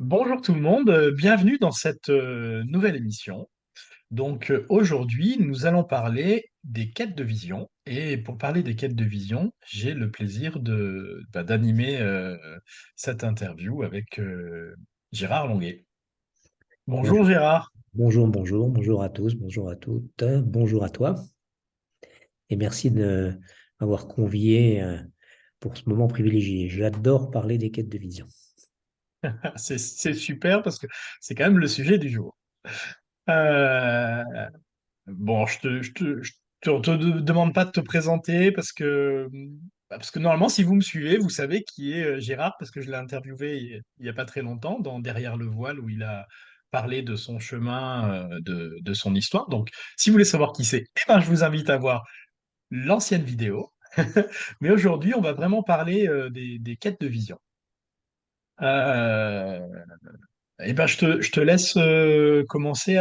Bonjour tout le monde, bienvenue dans cette nouvelle émission. Aujourd'hui, nous allons parler des quêtes de vision. Et pour parler des quêtes de vision, j'ai le plaisir d'animer cette interview avec Gérard Longuet. Bonjour Bonjour, Gérard. bonjour à tous, bonjour à toutes, bonjour à toi, et merci de m'avoir convié pour ce moment privilégié. J'adore parler des quêtes de vision. C'est super parce que c'est quand même le sujet du jour. Euh, Bon, je te demande pas de te présenter parce que normalement, si vous me suivez, vous savez qui est Gérard parce que je l'ai interviewé il y a pas très longtemps dans Derrière le voile où il a parlé de son chemin, de son histoire. Donc, si vous voulez savoir qui c'est, eh ben, je vous invite à voir l'ancienne vidéo. Mais aujourd'hui, on va vraiment parler des quêtes de vision. Euh, eh ben, je te laisse commencer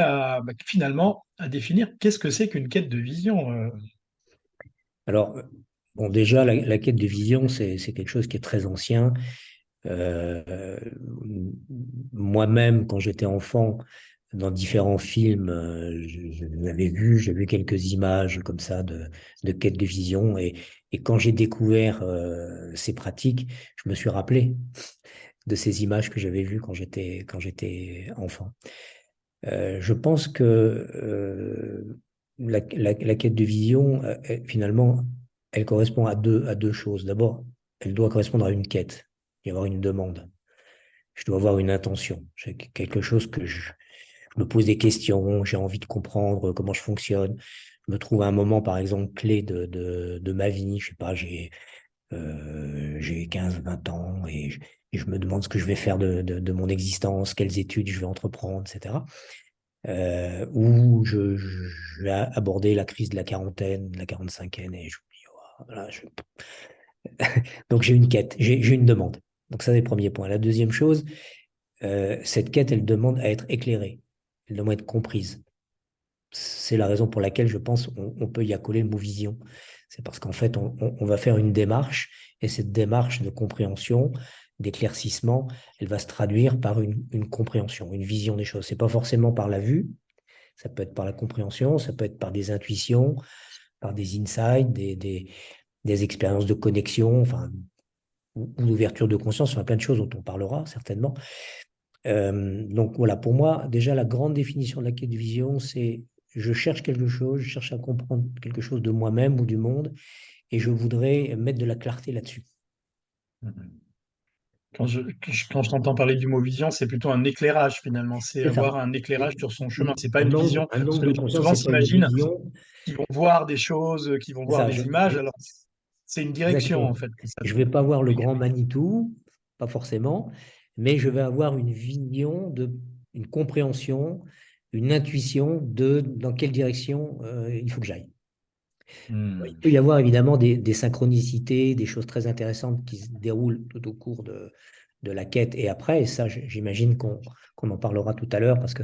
finalement à définir qu'est-ce que c'est qu'une quête de vision. Alors, bon, déjà, la quête de vision, c'est quelque chose qui est très ancien. Euh, Moi-même, quand j'étais enfant, dans différents films, je l'avais vu, j'ai vu quelques images comme ça de quête de vision. Et quand j'ai découvert ces pratiques, je me suis rappelé de ces images que j'avais vues quand j'étais enfant. Je pense que la quête de vision, finalement, elle correspond à deux choses. D'abord, elle doit correspondre à une quête, y avoir une demande. Je dois avoir une intention. J'ai quelque chose je me pose des questions, j'ai envie de comprendre comment je fonctionne. Je me trouve à un moment, par exemple, clé de ma vie. Je sais pas, j'ai 15, 20 ans et je me demande ce que je vais faire de mon existence, quelles études je vais entreprendre, etc. Où je vais aborder la crise de la quarantaine, de la quarante-cinquaine et je me dis, oh, voilà, donc j'ai une quête, j'ai une demande. Donc ça, c'est le premier point. La deuxième chose, cette quête, elle demande à être éclairée, elle demande à être comprise. C'est la raison pour laquelle je pense on peut y accoler le mot vision. C'est parce qu'en fait, on va faire une démarche et cette démarche de compréhension, d'éclaircissement, elle va se traduire par une compréhension, une vision des choses. C'est pas forcément par la vue, ça peut être par la compréhension, ça peut être par des intuitions, par des insights, des expériences de connexion, enfin, ou d'ouverture de conscience, enfin plein de choses dont on parlera certainement. Donc voilà, pour moi, déjà, la grande définition de la quête de vision, c'est je cherche quelque chose, je cherche à comprendre quelque chose de moi-même ou du monde, et je voudrais mettre de la clarté là-dessus. Quand je t'entends parler du mot vision, c'est plutôt un éclairage finalement. C'est C'est ça. avoir un éclairage sur son chemin. C'est pas Un une angle, vision. un Parce angle que de les gens conscience, souvent c'est pas une s'imaginent vision. qu'ils vont voir des choses, qu'ils vont C'est voir ça, des images. Alors, c'est une direction en exactement. fait que ça Je doit. vais pas voir le grand Manitou, pas forcément, mais je vais avoir une vision une compréhension, une intuition de dans quelle direction il faut que j'aille. Il Hmm. peut y avoir évidemment des synchronicités, des choses très intéressantes qui se déroulent tout au cours de la quête et après. Et ça, j'imagine qu'on en parlera tout à l'heure parce que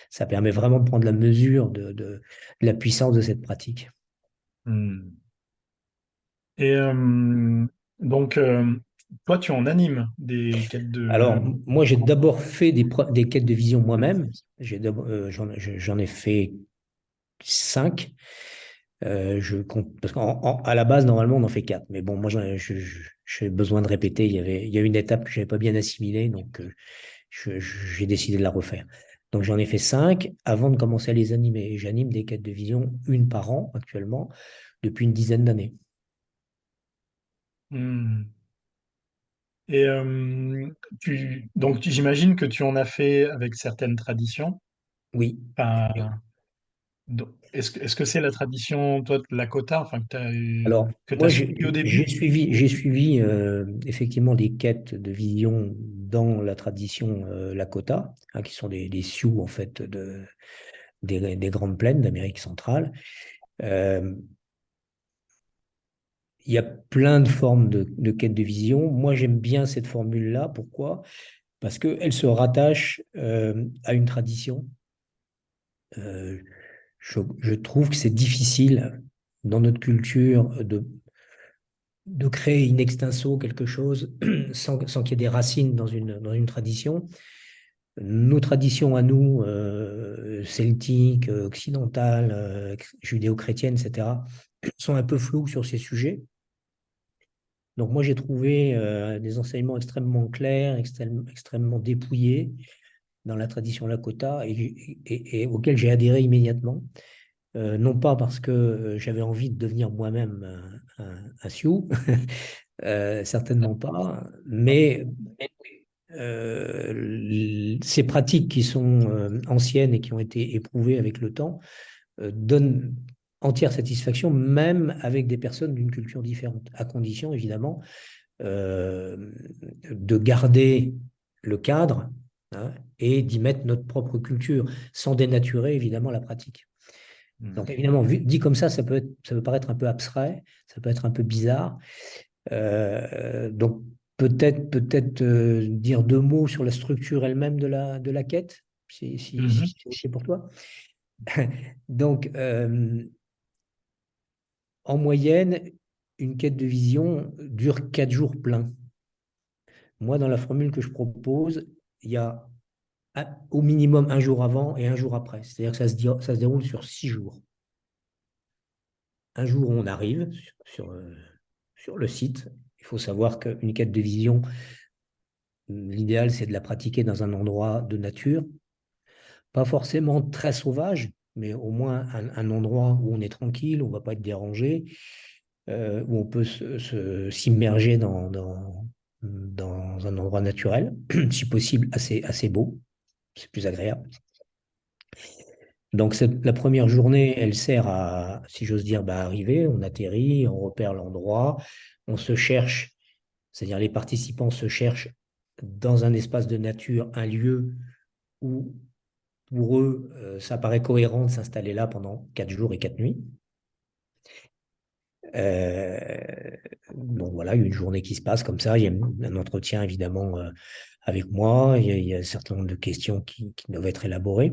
ça permet vraiment de prendre la mesure de la puissance de cette pratique. Hmm. Et donc, toi, tu en animes des quêtes Alors, de. moi, j'ai d'abord fait des quêtes de vision moi-même. J'en ai fait 5. Parce qu'à la base, normalement, on en fait 4. Mais bon, moi, j'ai besoin de répéter. Il y a une étape que je n'avais pas bien assimilée, donc j'ai décidé de la refaire. Donc, j'en ai fait 5 avant de commencer à les animer. Et j'anime des quêtes de vision, une par an actuellement, depuis une dizaine d'années. Hmm. Et j'imagine que tu en as fait avec certaines traditions. Oui. Enfin, est-ce que c'est la tradition, toi, de Lakota, enfin, Alors, que moi, t'as suivi au début? j'ai suivi effectivement des quêtes de vision dans la tradition Lakota, hein, qui sont des Sioux, en fait, des Grandes Plaines d'Amérique centrale. Euh, il y a plein de formes de quêtes de vision. Moi, j'aime bien cette formule-là. Pourquoi? Parce qu'elle se rattache à une tradition. Euh, je trouve que c'est difficile dans notre culture de créer in extenso quelque chose sans qu'il y ait des racines dans une tradition. Nos traditions à nous, celtiques, occidentales, judéo-chrétiennes, etc., sont un peu floues sur ces sujets. Donc moi, j'ai trouvé des enseignements extrêmement clairs, extrêmement dépouillés dans la tradition Lakota et auxquels j'ai adhéré immédiatement. Non pas parce que j'avais envie de devenir moi-même un Sioux, certainement pas, mais ces pratiques qui sont anciennes et qui ont été éprouvées avec le temps donnent entière satisfaction, même avec des personnes d'une culture différente, à condition évidemment euh, de garder le cadre, hein, et d'y mettre notre propre culture, sans dénaturer évidemment la pratique. Donc Hmm. évidemment, dit comme ça peut paraître un peu abstrait, ça peut être un peu bizarre. Donc peut-être dire deux mots sur la structure elle-même de la quête, si Mhm. c'est OK pour toi. Donc en moyenne, une quête de vision dure 4 jours pleins. Moi, dans la formule que je propose, il y a au minimum un jour avant et un jour après. C'est-à-dire que ça se déroule sur 6 jours. Un jour où on arrive sur le site. Il faut savoir qu'une quête de vision, l'idéal, c'est de la pratiquer dans un endroit de nature, pas forcément très sauvage, mais au moins un endroit où on est tranquille, où on ne va pas être dérangé, où on peut s'immerger dans un endroit naturel, si possible assez beau, c'est plus agréable. Donc la première journée, elle sert à, si j'ose dire, bah, arriver, on atterrit, on repère l'endroit, on se cherche, c'est-à-dire les participants se cherchent dans un espace de nature, un lieu où pour eux, ça paraît cohérent de s'installer là pendant 4 jours et 4 nuits. Euh, donc voilà, il y a une journée qui se passe comme ça, il y a un entretien évidemment avec moi, il y a un certain nombre de questions qui doivent être élaborées.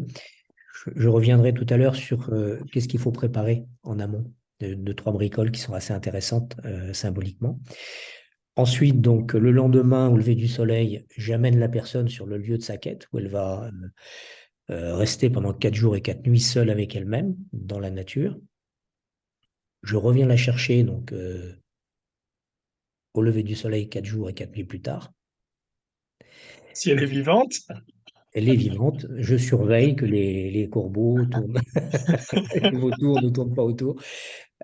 Je reviendrai tout à l'heure sur qu'est-ce qu'il faut préparer en amont de trois bricoles qui sont assez intéressantes symboliquement. Ensuite, donc, le lendemain, au lever du soleil, j'amène la personne sur le lieu de sa quête où elle va rester pendant 4 jours et 4 nuits seule avec elle-même dans la nature. Je reviens la chercher donc au lever du soleil 4 jours et 4 nuits plus tard. Si elle est vivante. Elle est vivante. Je surveille que les corbeaux tournent, les vautours ne tournent pas autour.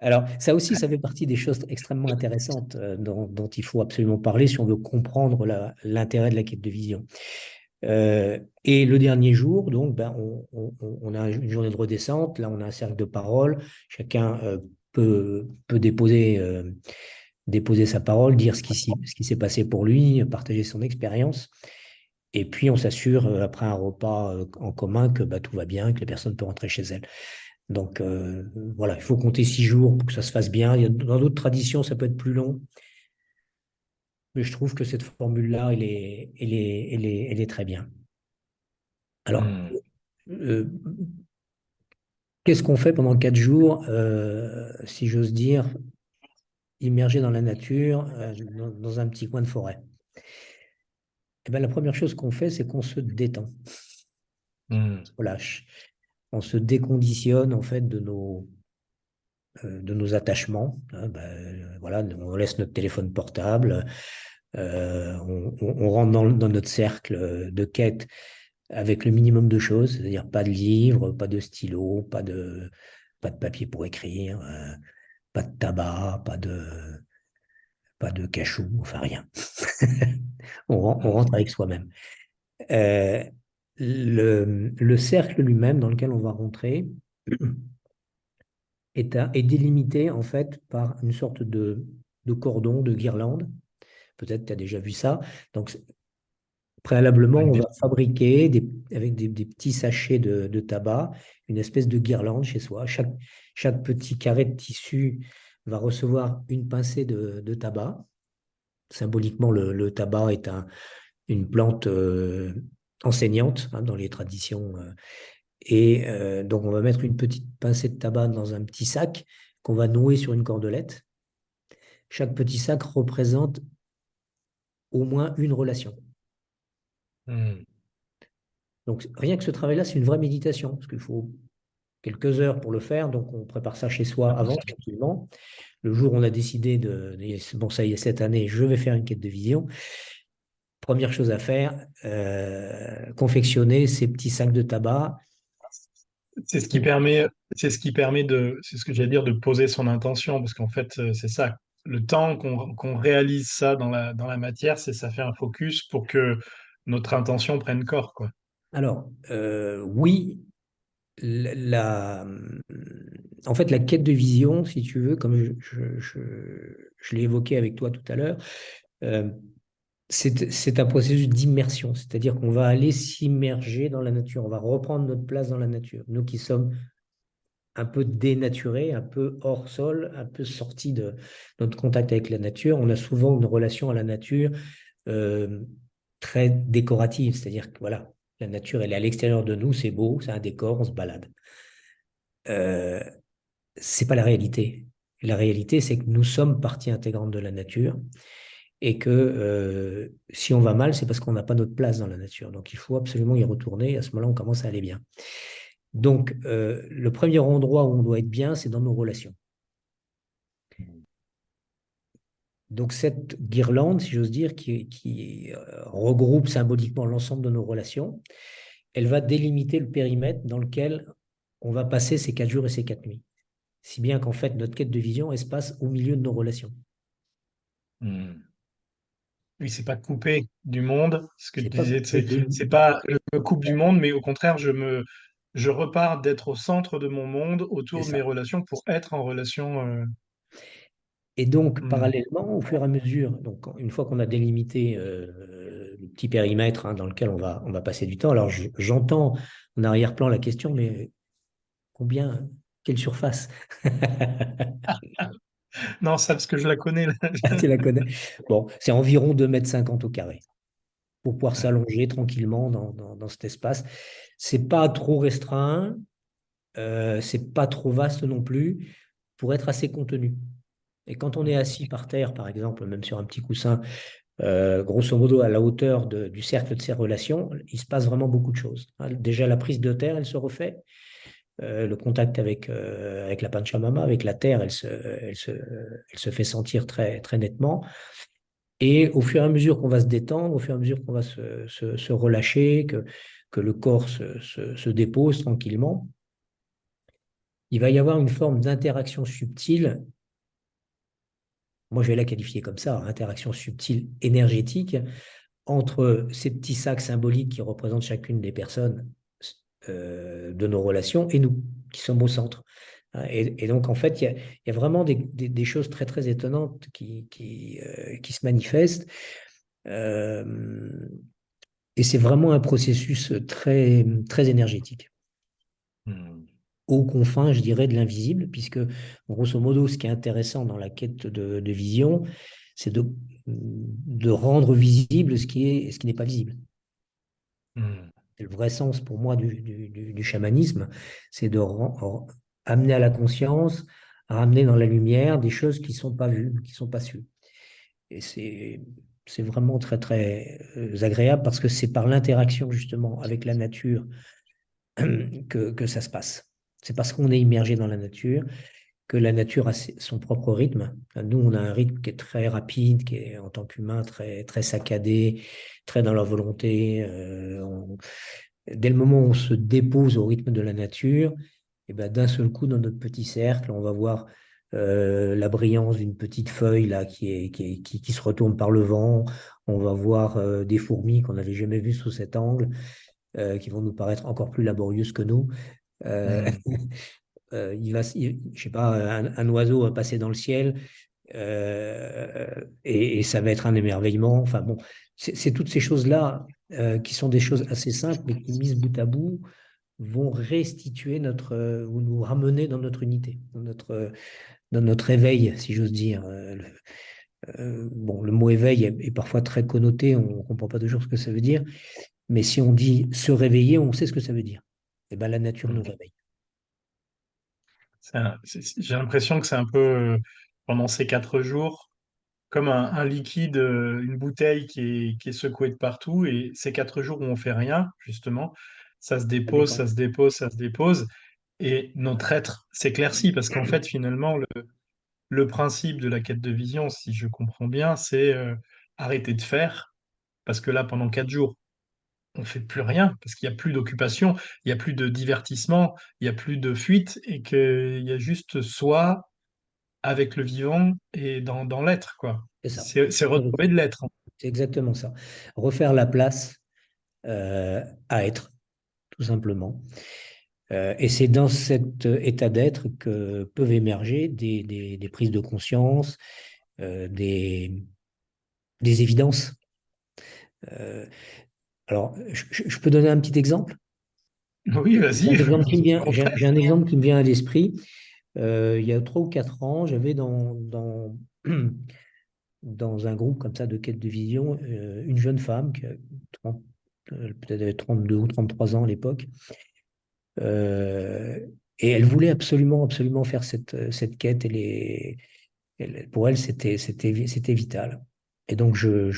Alors, ça aussi, ça fait partie des choses extrêmement intéressantes dont il faut absolument parler si on veut comprendre l'intérêt de la quête de vision. Et le dernier jour, donc, ben, on a une journée de redescente. Là, on a un cercle de parole. Chacun peut déposer sa parole, dire ce qui s'est passé pour lui, partager son expérience. Et puis, on s'assure, après un repas en commun, que bah, tout va bien, que les personnes peuvent rentrer chez elles. Donc voilà, il faut compter 6 jours pour que ça se fasse bien. Dans d'autres traditions, ça peut être plus long, mais je trouve que cette formule-là, elle est très bien. Alors, Hmm. euh, qu'est-ce qu'on fait pendant 4 jours, si j'ose dire, immergé dans la nature, dans un petit coin de forêt? Eh bien, la première chose qu'on fait, c'est qu'on se détend, on Hmm. se relâche, on se déconditionne en fait de nos attachements, hein. Ben, voilà, on laisse notre téléphone portable, on rentre dans notre cercle de quête avec le minimum de choses, c'est-à-dire pas de livres, pas de stylo, pas de papier pour écrire, pas de tabac, pas de cachou, enfin rien. On rentre avec soi-même. Euh, le cercle lui-même dans lequel on va rentrer est délimité en fait par une sorte de cordon, de guirlande. Peut-être tu as déjà vu ça. Donc, préalablement, Avec on des... va fabriquer avec des petits sachets de tabac une espèce de guirlande chez soi. Chaque petit carré de tissu va recevoir une pincée de tabac. Symboliquement, le tabac est une plante enseignante, hein, dans les traditions. Et donc, on va mettre une petite pincée de tabac dans un petit sac qu'on va nouer sur une cordelette. Chaque petit sac représente au moins une relation. Hmm. Donc, rien que ce travail-là, c'est une vraie méditation, parce qu'il faut quelques heures pour le faire. Donc, on prépare ça chez soi avant, tranquillement. Le jour où on a décidé bon, ça y est, cette année, je vais faire une quête de vision. Première chose à faire, confectionner ces petits sacs de tabac. C'est ce qui permet, c'est ce que j'allais dire, de poser son intention, parce qu'en fait, c'est ça. Le temps qu'on réalise ça dans la matière, ça fait un focus pour que notre intention prenne corps, quoi. Alors, oui, en fait, la quête de vision, si tu veux, comme je l'ai évoqué avec toi tout à l'heure, euh, c'est un processus d'immersion, c'est-à-dire qu'on va aller s'immerger dans la nature, on va reprendre notre place dans la nature. Nous qui sommes un peu dénaturés, un peu hors sol, un peu sortis de notre contact avec la nature, on a souvent une relation à la nature euh, très décorative, c'est-à-dire que voilà, la nature, elle est à l'extérieur de nous, c'est beau, c'est un décor, on se balade. Euh, c'est pas la réalité. La réalité, c'est que nous sommes partie intégrante de la nature et que si on va mal, c'est parce qu'on n'a pas notre place dans la nature. Donc il faut absolument y retourner et à ce moment-là, on commence à aller bien. Donc le premier endroit où on doit être bien, c'est dans nos relations. Donc cette guirlande, si j'ose dire, qui regroupe symboliquement l'ensemble de nos relations, elle va délimiter le périmètre dans lequel on va passer ces 4 jours et ces 4 nuits. Si bien qu'en fait, notre quête de vision, elle se passe au milieu de nos relations. Hmm. Oui, c'est pas coupé du monde. Ce que tu C'est pas disais, coupé c'est pas je me coupe du monde, mais au contraire, je repars d'être au centre de mon monde, c'est autour de mes ça. relations, pour être en relation. Et donc, Hmm. parallèlement, au fur et à mesure, donc une fois qu'on a délimité le petit périmètre hein, dans lequel on va passer du temps, alors j'entends en arrière-plan la question, mais combien, quelle surface? Non, ça, parce que je la connais, là. Tu la connais? Bon, c'est environ 2,50 m au carré pour pouvoir Ouais. s'allonger tranquillement dans cet espace. C'est pas trop restreint, c'est pas trop vaste non plus pour être assez contenu. Et quand on est assis par terre, par exemple, même sur un petit coussin, grosso modo à la hauteur du cercle de ces relations, il se passe vraiment beaucoup de choses. Hein. Déjà, la prise de terre, elle se refait. Le contact avec la Pachamama, avec la terre, elle se fait sentir très, très nettement. Et au fur et à mesure qu'on va se détendre, au fur et à mesure qu'on va se relâcher, que le corps se dépose tranquillement, il va y avoir une forme d'interaction subtile. Moi, je vais la qualifier comme ça, interaction subtile énergétique entre ces petits sacs symboliques qui représentent chacune des personnes de nos relations et nous, qui sommes au centre. Hein. Et donc, en fait, il y a vraiment des choses très, très étonnantes qui se manifestent. Euh, et c'est vraiment un processus très, très énergétique, Hmm. aux confins, je dirais, de l'invisible, puisque, grosso modo, ce qui est intéressant dans la quête de vision, c'est de rendre visible ce qui n'est pas visible. Hmm. C'est le vrai sens pour moi du chamanisme, c'est amener à la conscience, à ramener dans la lumière des choses qui ne sont pas vues, qui ne sont pas sues. Et c'est vraiment très, très agréable parce que c'est par l'interaction justement avec la nature que ça se passe. C'est parce qu'on est immergé dans la nature que la nature a son propre rythme. Nous, on a un rythme qui est très rapide, qui est en tant qu'humain très, très saccadé, très dans la volonté. Dès le moment où on se dépose au rythme de la nature, et ben, d'un seul coup, dans notre petit cercle, on va voir la brillance d'une petite feuille là, qui se retourne par le vent. On va voir des fourmis qu'on n'avait jamais vues sous cet angle, qui vont nous paraître encore plus laborieuses que nous. Euh, Hmm. je sais pas, un oiseau va passer dans le ciel et ça va être un émerveillement. Enfin bon, c'est toutes ces choses-là qui sont des choses assez simples, mais qui mises bout à bout vont restituer ou nous ramener dans notre unité, dans notre éveil, si j'ose dire. Bon, le mot éveil est parfois très connoté, on ne comprend pas toujours ce que ça veut dire, mais si on dit se réveiller, on sait ce que ça veut dire. Et ben, la nature nous Hmm. réveille. J'ai l'impression que c'est un peu pendant ces 4 jours. comme un liquide, une bouteille qui est secouée de partout. Et ces 4 jours où on fait rien, justement, ça se Ça dépose, dépend. ça se dépose, ça se dépose. Et notre être s'éclaircit parce qu'en fait, finalement, le principe de la quête de vision, si je comprends bien, c'est arrêter de faire. Parce que là, pendant 4 jours, on fait plus rien parce qu'il n'y a plus d'occupation, il n'y a plus de divertissement, il n'y a plus de fuite et qu'il y a juste soi avec le vivant et dans l'être, quoi. C'est ça. C'est retrouver de l'être. C'est exactement ça. Refaire la place à être, tout simplement. Et c'est dans cet état d'être que peuvent émerger des prises de conscience, euh, des, des évidences. Euh, alors, je peux donner un petit exemple. Oui, J'ai vas-y, un exemple qui me vient, contraire. j'ai un exemple qui me vient à l'esprit. Il y a 3 ou 4 ans, j'avais dans un groupe comme ça de quête de vision une jeune femme qui a 30, peut-être avait 32 ou 33 ans à l'époque. Euh, et elle voulait absolument, absolument faire cette quête. Pour elle, c'était vital. Et donc, je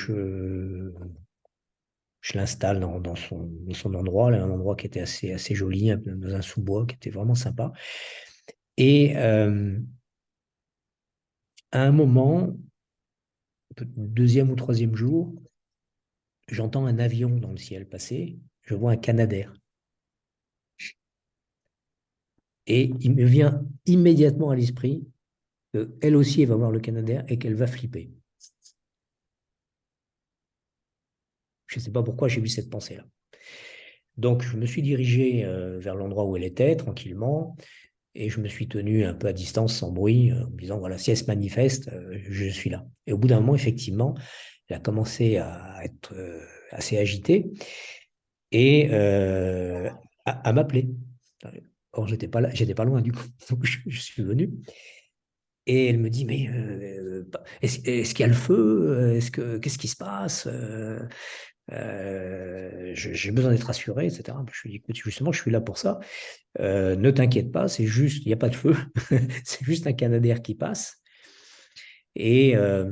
l'installe dans son endroit, là, un endroit qui était assez joli, dans un sous-bois qui était vraiment sympa. Et à un moment, deuxième ou troisième jour, j'entends un avion dans le ciel passer. Je vois un Canadair. Et il me vient immédiatement à l'esprit qu'elle aussi, elle va voir le Canadair et qu'elle va flipper. Je ne sais pas pourquoi j'ai eu cette pensée-là. Donc, je me suis dirigé vers l'endroit où elle était, tranquillement, et je me suis tenu un peu à distance, sans bruit, en me disant, voilà, si elle se manifeste, je suis là. Et au bout d'un moment, effectivement, elle a commencé à être assez agitée et à m'appeler. Or, j'étais pas loin du coup, donc je suis venu. Et elle me dit, mais est-ce qu'il y a le feu? Qu'est-ce qui se passe? J'ai besoin d'être rassuré, etc. Je lui dis, écoute, justement, je suis là pour ça. Ne t'inquiète pas, c'est juste, il n'y a pas de feu, c'est juste un Canadair qui passe. Et, euh,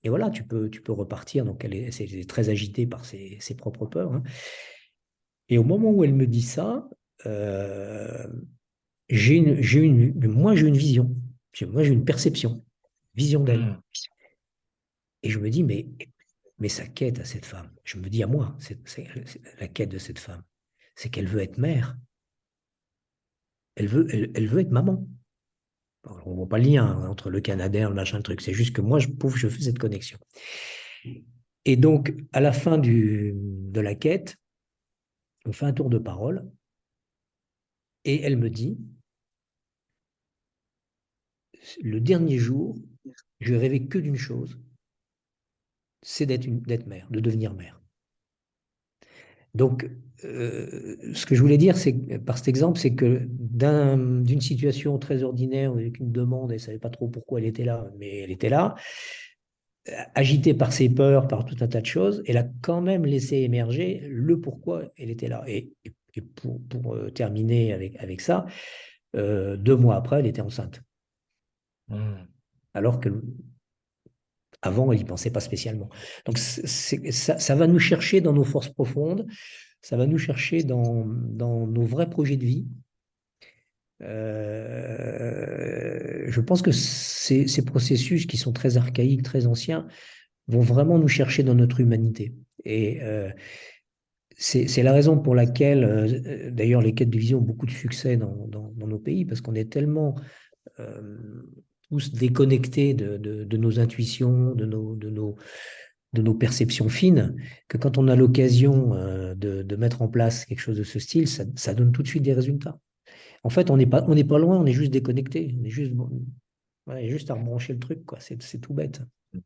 et voilà, tu peux repartir. Donc, c'est très agitée par ses propres peurs, hein. Et au moment où elle me dit ça, euh, moi, j'ai une vision. Moi, j'ai une perception, vision d'elle. Hmm. Et je me dis, mais sa quête à cette femme, je me dis à moi, c'est la quête de cette femme, c'est qu'elle veut être mère. Elle veut être maman. Alors, on ne voit pas le lien entre le Canadair, le machin, le truc. C'est juste que moi, je fais cette connexion. Et donc, à la fin de la quête, on fait un tour de parole et elle me dit, le dernier jour, je rêvais que d'une chose, c'est d'être mère, de devenir mère. Donc, ce que je voulais dire, par cet exemple, c'est que d'une situation très ordinaire avec une demande, elle ne savait pas trop pourquoi elle était là, mais elle était là, agitée par ses peurs, par tout un tas de choses, elle a quand même laissé émerger le pourquoi elle était là. Et pour terminer avec ça, 2 mois après, elle était enceinte. Hmm. Alors que avant, elle n'y pensait pas spécialement. Donc, ça va nous chercher dans nos forces profondes, ça va nous chercher dans nos vrais projets de vie. Je pense que ces processus qui sont très archaïques, très anciens, vont vraiment nous chercher dans notre humanité. Et c'est la raison pour laquelle, d'ailleurs, les quêtes de vision ont beaucoup de succès dans nos pays, parce qu'on est tellement euh, tous déconnectés de nos intuitions, de nos perceptions fines, que quand on a l'occasion de mettre en place quelque chose de ce style, ça donne tout de suite des résultats. En fait, on n'est pas loin, on est juste déconnecté. On est juste à rebrancher le truc, quoi. C'est tout bête. Oui,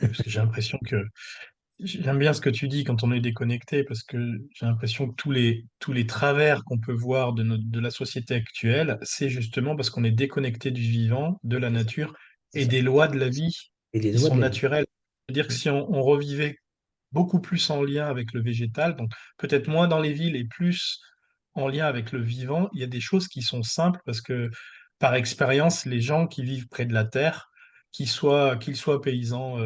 parce que j'ai l'impression que j'aime bien ce que tu dis quand on est déconnecté, parce que j'ai l'impression que tous les travers qu'on peut voir de la société actuelle, c'est justement parce qu'on est déconnecté du vivant, de la C'est ça. nature C'est et ça. des lois de la vie Et les qui lois sont de la vie. naturelles. C'est-à-dire que si on revivait beaucoup plus en lien avec le végétal, donc peut-être moins dans les villes et plus en lien avec le vivant, il y a des choses qui sont simples parce que par expérience, les gens qui vivent près de la terre, qu'ils soient paysans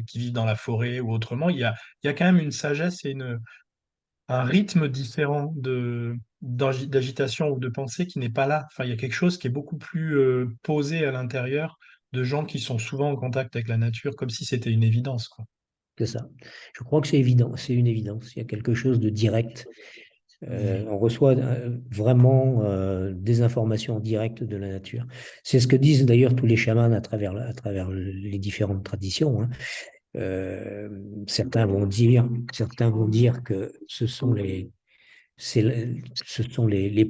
qui vivent dans la forêt ou autrement, il y a quand même une sagesse et un rythme différent d'agitation ou de pensée qui n'est pas là. Enfin, il y a quelque chose qui est beaucoup plus posé à l'intérieur de gens qui sont souvent en contact avec la nature, comme si c'était une évidence, quoi. C'est ça. Je crois que c'est évident, c'est une évidence. Il y a quelque chose de direct. On reçoit vraiment des informations en direct de la nature. C'est ce que disent d'ailleurs tous les chamans à travers les différentes traditions, hein. Euh, certains vont dire que ce sont les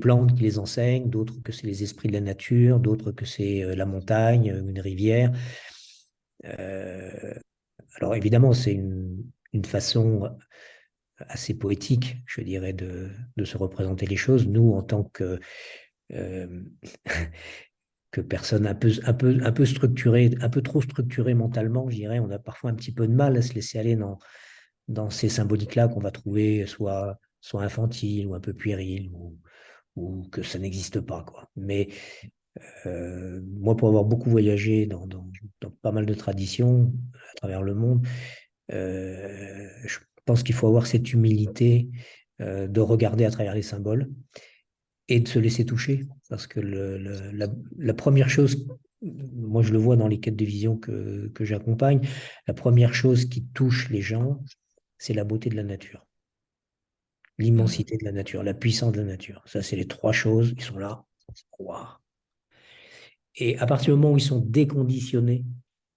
plantes qui les enseignent, d'autres que c'est les esprits de la nature, d'autres que c'est la montagne, une rivière. Euh, alors évidemment, c'est une façon assez poétique, je dirais, de se représenter les choses. Nous, en tant euh, que personne un peu structurée, un peu trop structurée mentalement, je dirais, on a parfois un petit peu de mal à se laisser aller dans ces symboliques-là qu'on va trouver soit infantiles ou un peu puériles ou que ça n'existe pas, quoi. Mais moi, pour avoir beaucoup voyagé dans pas mal de traditions à travers le monde, je pense qu'il faut avoir cette humilité de regarder à travers les symboles et de se laisser toucher. Parce que la première chose, moi je le vois dans les quêtes de vision que j'accompagne, la première chose qui touche les gens, c'est la beauté de la nature, Mm. l'immensité de la nature, la puissance de la nature. Ça, c'est les trois choses qui sont là. Waouh. Et à partir du moment où ils sont déconditionnés,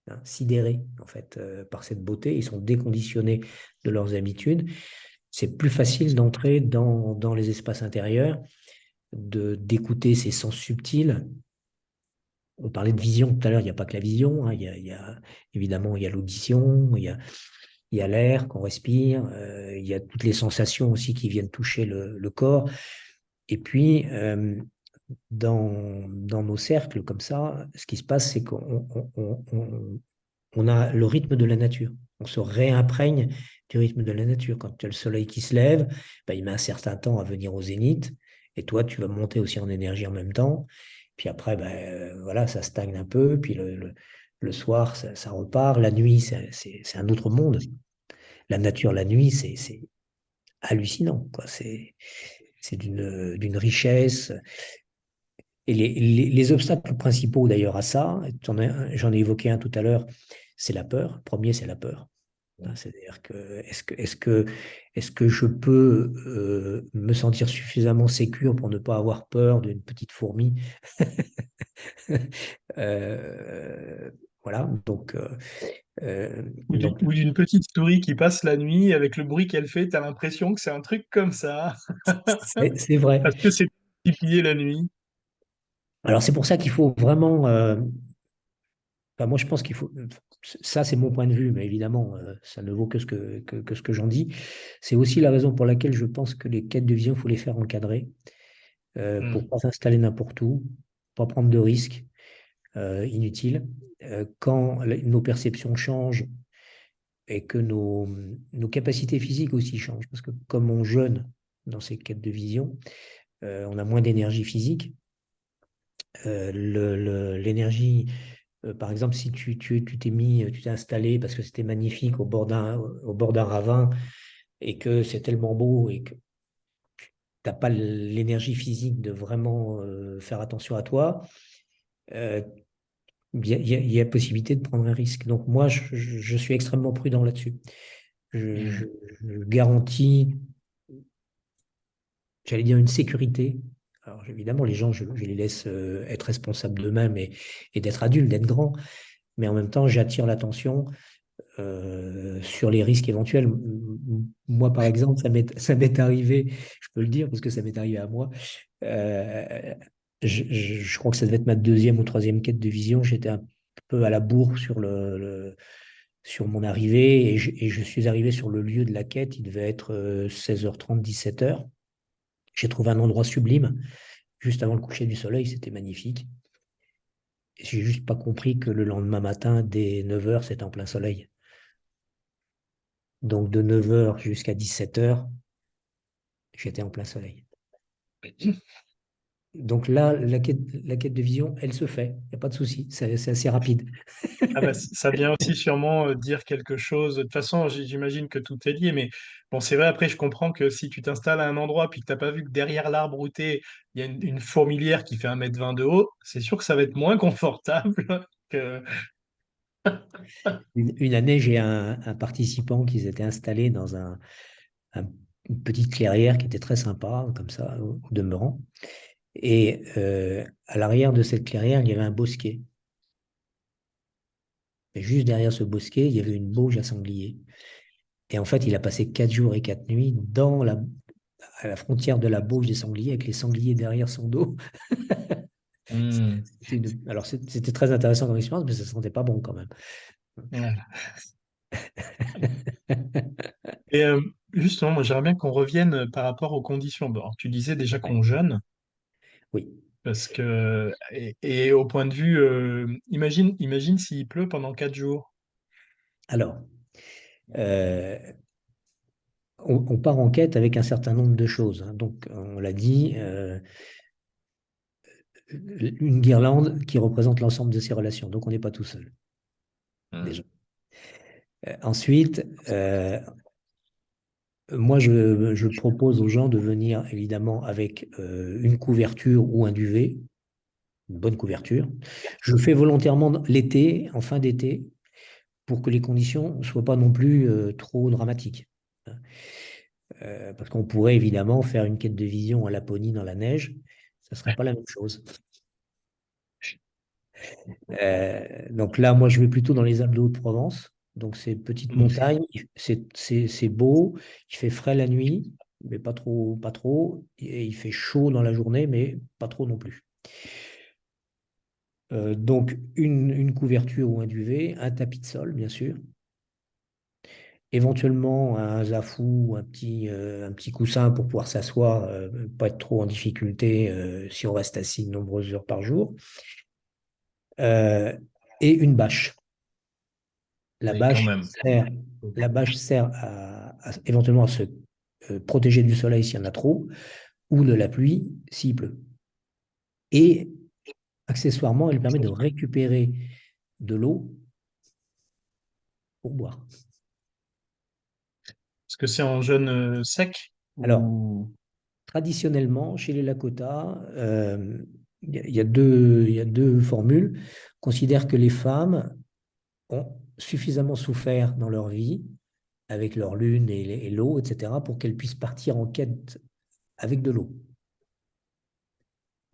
hein, sidérés en fait par cette beauté, ils sont déconditionnés de leurs habitudes, c'est plus facile d'entrer dans les espaces intérieurs, d'écouter ces sens subtils. On parlait de vision tout à l'heure, il n'y a pas que la vision, hein, évidemment il y a l'audition, il y a l'air qu'on respire, il y a toutes les sensations aussi qui viennent toucher le corps. Et puis, dans nos cercles comme ça, ce qui se passe, c'est qu'on a le rythme de la nature. On se réimprègne du rythme de la nature. Quand tu as le soleil qui se lève, ben, il met un certain temps à venir au zénith. Et toi, tu vas monter aussi en énergie en même temps. Puis après, ben, voilà, ça stagne un peu. Puis le soir, ça repart. La nuit, c'est un autre monde. La nature, la nuit, c'est hallucinant, quoi. C'est d'une richesse. Et les obstacles principaux d'ailleurs à ça, j'en ai évoqué un tout à l'heure, c'est la peur. Le premier, c'est la peur. Hein, c'est-à-dire que est-ce que je peux me sentir suffisamment sécure pour ne pas avoir peur d'une petite fourmi? Euh, voilà, donc Ou d'une petite souris qui passe la nuit avec le bruit qu'elle fait, tu as l'impression que c'est un truc comme ça. c'est vrai. Parce que c'est multiplié la nuit. Alors c'est pour ça qu'il faut vraiment, enfin, moi je pense qu'il faut, ça c'est mon point de vue, mais évidemment ça ne vaut que que ce que j'en dis. C'est aussi la raison pour laquelle je pense que les quêtes de vision, il faut les faire encadrer pour Mm. pas s'installer n'importe où, pas prendre de risques inutiles. Quand nos perceptions changent et que nos capacités physiques aussi changent, parce que comme on jeûne dans ces quêtes de vision, on a moins d'énergie physique. L'énergie, par exemple, si tu t'es mis, tu t'es installé parce que c'était magnifique au bord d'un ravin et que c'est tellement beau et que tu n'as pas l'énergie physique de vraiment faire attention à toi, euh, il y a possibilité de prendre un risque. Donc moi, je suis extrêmement prudent là-dessus. Je, je- Mm. je garantis, j'allais dire, une sécurité. Alors évidemment, les gens, je les laisse être responsables d'eux-mêmes et d'être adultes, d'être grands. Mais en même temps, j'attire l'attention sur les risques éventuels. Moi, par exemple, ça m'est arrivé, je peux le dire parce que ça m'est arrivé à moi. Euh, je crois que ça devait être ma deuxième ou troisième quête de vision. J'étais un peu à la bourre sur sur mon arrivée et je suis arrivé sur le lieu de la quête. Il devait être 16h30, 17h. J'ai trouvé un endroit sublime, juste avant le coucher du soleil. C'était magnifique. J'ai juste pas compris que le lendemain matin, dès 9h, c'était en plein soleil. Donc de 9h jusqu'à 17h, j'étais en plein soleil. Donc là, la quête de vision, elle se fait. Il n'y a pas de souci. C'est assez rapide. Ah bah, ça vient aussi sûrement dire quelque chose. De toute façon, j'imagine que tout est lié, mais bon, c'est vrai, après, je comprends que si tu t'installes à un endroit puis que tu n'as pas vu que derrière l'arbre où tu es, il y a une fourmilière qui fait 1,20 m de haut, c'est sûr que ça va être moins confortable que... Une année, j'ai un participant qui s'était installé dans une petite clairière qui était très sympa, comme ça, au demeurant. Et à l'arrière de cette clairière, il y avait un bosquet. Et juste derrière ce bosquet, il y avait une bauge à sanglier. Et en fait, il a passé 4 jours et 4 nuits à la frontière de la bauge des sangliers, avec les sangliers derrière son dos. Hmm. Alors, c'était très intéressant comme expérience, mais ça ne sentait pas bon quand même. Ouais. Et justement, moi, j'aimerais bien qu'on revienne par rapport aux conditions. Bon, alors, tu disais déjà Ouais. qu'on jeûne, Oui. parce que, et au point de vue, imagine s'il pleut pendant 4 jours. Alors, euh, on part en quête avec un certain nombre de choses, hein. Donc, on l'a dit, une guirlande qui représente l'ensemble de ces relations. Donc, on n'est pas tout seul, déjà. Hmm. Ensuite, moi, je propose aux gens de venir évidemment avec une couverture ou un duvet, une bonne couverture. Je le fais volontairement l'été, en fin d'été, pour que les conditions ne soient pas non plus trop dramatiques. Parce qu'on pourrait évidemment faire une quête de vision à Laponie dans la neige, ça ne serait pas la même chose. Donc là, moi, je vais plutôt dans les Alpes de Haute-Provence. Donc, ces petites Hmm. montagnes, c'est beau, il fait frais la nuit, mais pas trop, pas trop. Et il fait chaud dans la journée, mais pas trop non plus. Donc, une couverture ou un duvet, un tapis de sol, bien sûr. Éventuellement, un zafou ou un petit coussin pour pouvoir s'asseoir, pas être trop en difficulté si on reste assis de nombreuses heures par jour. Euh, et une bâche. La Et quand bâche même. sert, la bâche sert éventuellement à se protéger du soleil s'il y en a trop, ou de la pluie s'il pleut. Et accessoirement, elle permet de récupérer de l'eau pour boire. Est-ce que c'est en jeûne sec Alors, ou... traditionnellement, chez les Lakota, il y a deux formules. On considère que les femmes ont suffisamment souffert dans leur vie avec leur lune et l'eau, etc., pour qu'elles puissent partir en quête avec de l'eau.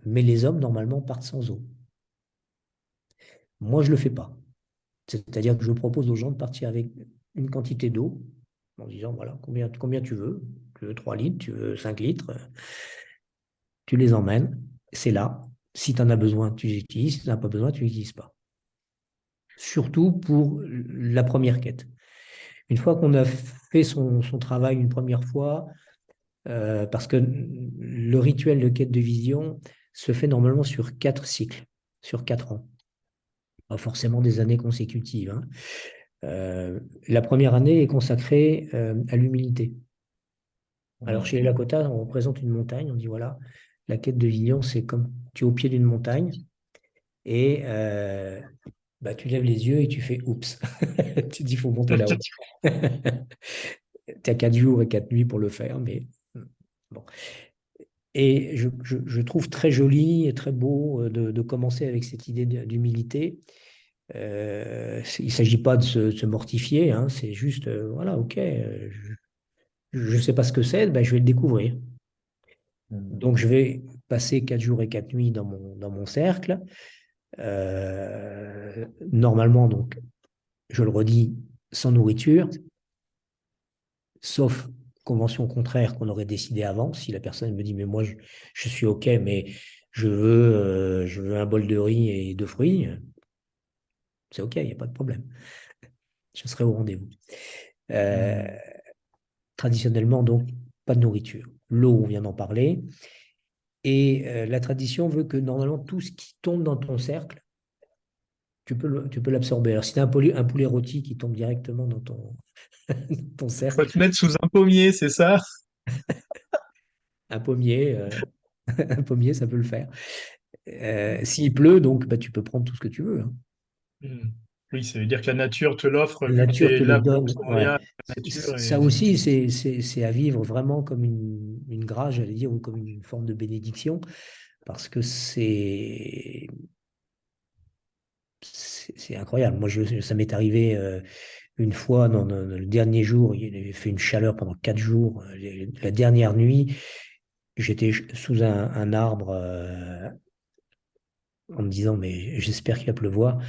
Mais les hommes, normalement, partent sans eau. Moi, je ne le fais pas. C'est-à-dire que je propose aux gens de partir avec une quantité d'eau, en disant, voilà, combien tu veux. Tu veux 3 litres, tu veux 5 litres, tu les emmènes, c'est là. Si tu en as besoin, tu les utilises. Si tu n'en as pas besoin, tu les utilises pas. Surtout pour la première quête. Une fois qu'on a fait son travail une première fois, parce que le rituel de quête de vision se fait normalement sur 4 cycles, sur 4 ans. Pas forcément des années consécutives, hein. La première année est consacrée à l'humilité. Alors Hmm. chez les Lakota, on représente une montagne, on dit voilà, la quête de vision, c'est comme tu es au pied d'une montagne et bah, tu lèves les yeux et tu fais oups. Tu te dis, il faut monter là-haut. Tu as 4 jours et 4 nuits pour le faire, mais bon. Et je trouve très joli et très beau de commencer avec cette idée d'humilité. Il ne s'agit pas de se mortifier, hein, c'est juste, voilà, ok, je ne sais pas ce que c'est, ben, je vais le découvrir. Hmm. Donc, je vais passer 4 jours et 4 nuits dans mon cercle. Normalement, donc, je le redis, sans nourriture, sauf convention contraire qu'on aurait décidé avant. Si la personne me dit, mais moi, je suis OK, mais je veux un bol de riz et de fruits, c'est OK, il n'y a pas de problème. Je serai au rendez-vous. Euh, Hmm. Traditionnellement, donc, pas de nourriture. L'eau, on vient d'en parler. Et la tradition veut que normalement, tout ce qui tombe dans ton cercle, tu peux l'absorber. Alors, si tu as un poulet rôti qui tombe directement dans dans ton Faut cercle, te mettre sous un pommier, c'est ça? un pommier, Un pommier, ça peut le faire. S'il pleut, donc bah, tu peux prendre tout ce que tu veux, hein. Hmm. Oui, ça veut dire que la nature te l'offre La vu que tu nature es te le là donne. pour Ouais. rien, la nature Ça et aussi, c'est à vivre vraiment comme une grâce, j'allais dire, ou comme une forme de bénédiction, parce que c'est incroyable. Moi, ça m'est arrivé une fois, dans le dernier jour, il avait fait une chaleur pendant 4 jours. La dernière nuit, j'étais sous un arbre en me disant, mais j'espère qu'il va pleuvoir.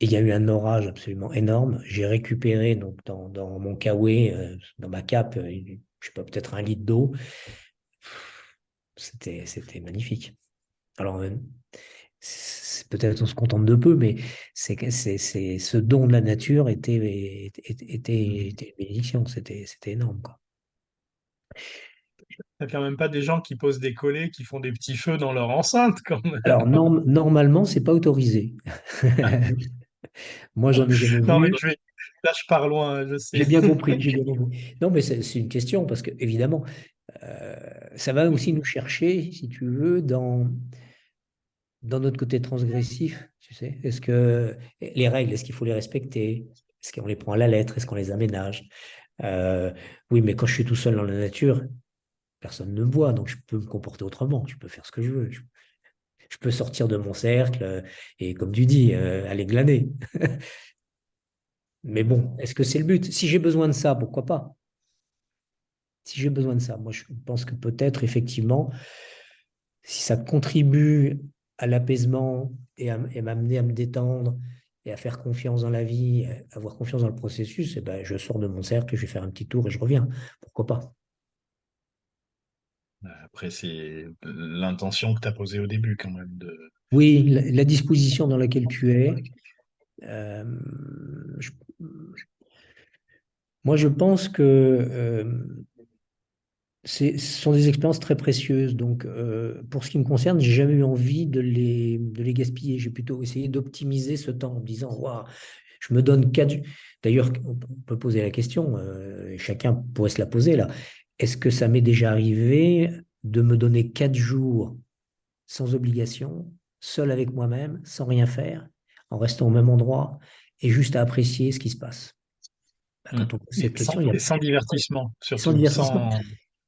Et il y a eu un orage absolument énorme. J'ai récupéré donc dans mon kawaii, dans ma cape, je sais pas, peut-être 1 litre d'eau. C'était magnifique. Alors, peut-être on se contente de peu, mais ce don de la nature était une bénédiction. C'était énorme, quoi. t'as quand même pas des gens qui posent des collets, qui font des petits feux dans leur enceinte quand même. Alors, normalement, c'est pas autorisé. Moi, j'en ai jamais Non, mais vu. là, je pars loin, je sais. J'ai bien compris, j'ai bien compris. Non, mais c'est une question parce que, évidemment, euh, ça va aussi nous chercher, si tu veux, dans notre côté transgressif, tu sais. Est-ce que les règles, est-ce qu'il faut les respecter? Est-ce qu'on les prend à la lettre? Est-ce qu'on les aménage? Euh, oui, mais quand je suis tout seul dans la nature, personne ne me voit, donc je peux me comporter autrement. Je peux faire ce que je veux. Je peux sortir de mon cercle et, comme tu dis, aller glaner. Mais bon, est-ce que c'est le but? Si j'ai besoin de ça, pourquoi pas? Si j'ai besoin de ça, moi je pense que peut-être effectivement, si ça contribue à l'apaisement et m'amener à me détendre et à faire confiance dans la vie, à avoir confiance dans le processus, eh ben, je sors de mon cercle, je vais faire un petit tour et je reviens. Pourquoi pas? Après, c'est l'intention que tu as posée au début quand même. Oui, la disposition dans laquelle tu es, euh, je- moi je pense que ce sont des expériences très précieuses. Donc, pour ce qui me concerne, j'ai jamais eu envie de les gaspiller. J'ai plutôt essayé d'optimiser ce temps en me disant, waouh, je me donne 4 jours. D'ailleurs, on peut poser la question, et chacun pourrait se la poser là. Est-ce que ça m'est déjà arrivé de me donner 4 jours sans obligation, seul avec moi-même, sans rien faire, en restant au même endroit et juste à apprécier ce qui se passe? Ben, Mm. quand on pose cette question, Et sans divertissement, sans surtout. divertissement. Sans...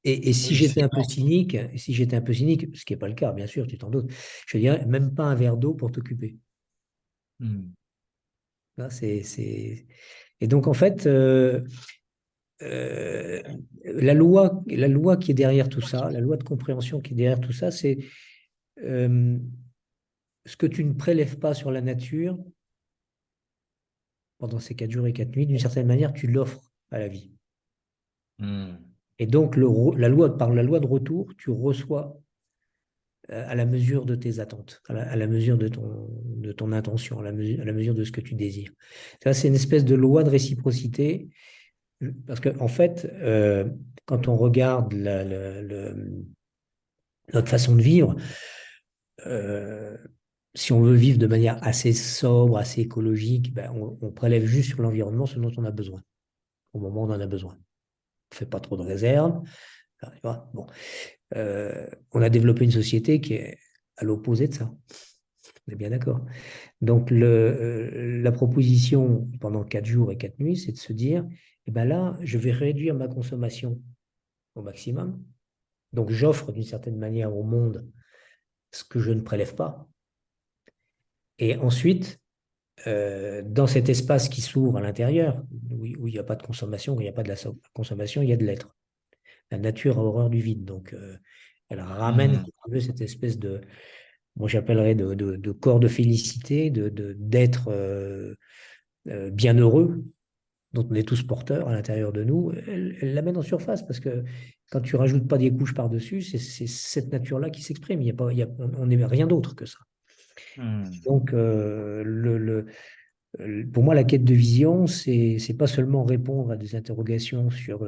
Et si Oui, j'étais c'est un peu cynique, si j'étais un peu cynique, ce qui n'est pas le cas, bien sûr, tu t'en doutes, je dirais même pas un verre d'eau pour t'occuper. Mm. Là, Et donc, en fait, euh, la loi qui est derrière tout ça, la loi de compréhension qui est derrière tout ça, c'est euh, ce que tu ne prélèves pas sur la nature pendant ces 4 jours et 4 nuits, d'une certaine manière, tu l'offres à la vie. Mm. Et donc, par la loi de retour, tu reçois à la mesure de tes attentes, à la mesure de ton intention, à la mesure de ce que tu désires. Ça, c'est une espèce de loi de réciprocité, parce qu'en fait, quand on regarde notre façon de vivre, euh, si on veut vivre de manière assez sobre, assez écologique, ben, on prélève juste sur l'environnement ce dont on a besoin, au moment où on en a besoin. On ne fait pas trop de réserves. Enfin, tu vois, bon. On a développé une société qui est à l'opposé de ça. On est bien d'accord. Donc, la proposition pendant 4 jours et 4 nuits, c'est de se dire, eh ben là, je vais réduire ma consommation au maximum. Donc, j'offre d'une certaine manière au monde ce que je ne prélève pas. Et ensuite, dans cet espace qui s'ouvre à l'intérieur, où il n'y a pas de consommation, où il n'y a pas de la consommation, il y a de l'être. La nature a horreur du vide. Donc, elle ramène, si Mm. tu veux, cette espèce de, moi j'appellerais de corps de félicité, d'être bienheureux, dont on est tous porteurs à l'intérieur de nous, elle l'amène en surface parce que quand tu rajoutes pas des couches par-dessus, c'est cette nature-là qui s'exprime. Il y a pas, il y a- on n'est rien d'autre que ça. Mm. Donc, pour moi, la quête de vision, c'est pas seulement répondre à des interrogations sur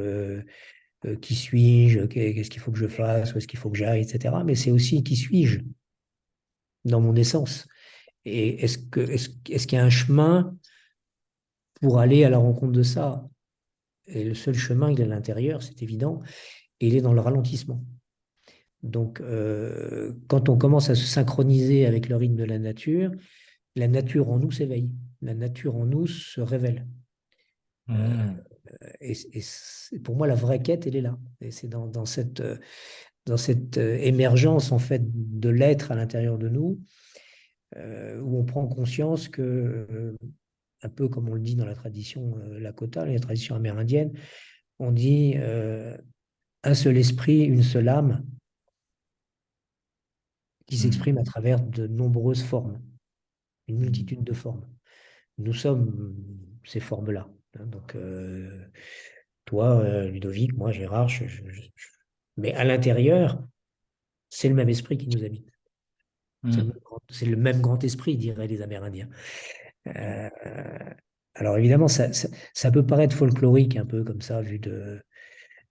qui suis-je, qu'est-ce qu'il faut que je fasse, où est-ce qu'il faut que j'aille, etc. Mais c'est aussi qui suis-je dans mon essence. Et est-ce qu'il y a un chemin pour aller à la rencontre de ça? Et le seul chemin, il est à l'intérieur, c'est évident, et il est dans le ralentissement. Donc, quand on commence à se synchroniser avec le rythme de la nature en nous s'éveille, la nature en nous se révèle. Euh, Hmm. pour moi, la vraie quête, elle est là. Et c'est dans cette émergence, en fait, de l'être à l'intérieur de nous, où on prend conscience que, un peu comme on le dit dans la tradition Lakota, la tradition amérindienne, on dit un seul esprit, une seule âme, qui s'exprime à Hmm. travers de nombreuses formes, une Hmm. multitude de formes. Nous sommes ces formes-là. Hein. Donc, toi, Ludovic, moi, Gérard, mais à l'intérieur, c'est le même esprit qui nous habite. Hmm. C'est le même grand esprit, diraient les Amérindiens. Euh, alors évidemment, ça peut paraître folklorique un peu comme ça, vu de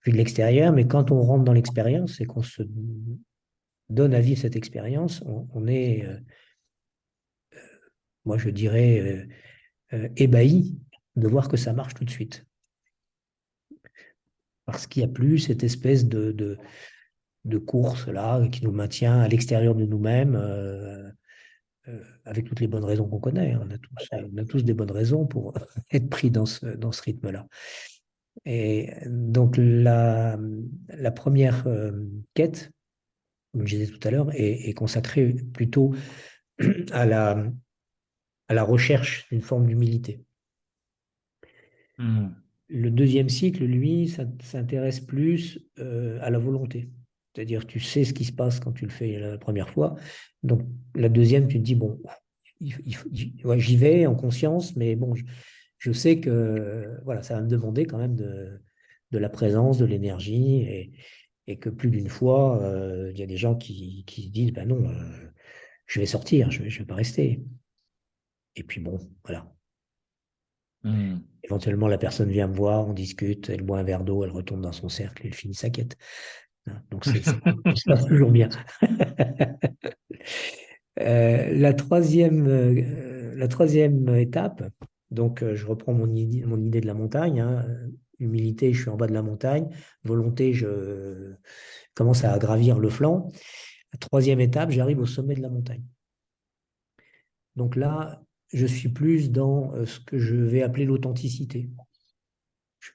l'extérieur, mais quand on rentre dans l'expérience et qu'on se donne à vivre cette expérience, on est, moi je dirais, ébahi de voir que ça marche tout de suite. Parce qu'il n'y a plus cette espèce de course-là qui nous maintient à l'extérieur de nous-mêmes, avec toutes les bonnes raisons qu'on connaît. On a tous des bonnes raisons pour être pris dans ce rythme-là. Et donc la première quête, comme je disais tout à l'heure, est consacrée plutôt à à la recherche d'une forme d'humilité. Hmm. Le deuxième cycle, lui, s'intéresse plus à la volonté. C'est-à-dire, tu sais ce qui se passe quand tu le fais la première fois. Donc, la deuxième, tu te dis, bon, ouais, j'y vais en conscience, mais bon, je sais que voilà, ça va me demander quand même de la présence, de l'énergie, et que plus d'une fois, il y a des gens qui se disent, ben non, je vais sortir, je vais pas rester. Et puis bon, voilà. Hmm. Éventuellement, la personne vient me voir, on discute, elle boit un verre d'eau, elle retourne dans son cercle, elle finit sa quête. Hein. Donc, ça se passe toujours bien. La troisième étape, donc je reprends mon idée de la montagne. Hein. Humilité, je suis en bas de la montagne. Volonté, je commence à gravir le flanc. La troisième étape, j'arrive au sommet de la montagne. Donc là, je suis plus dans ce que je vais appeler l'authenticité.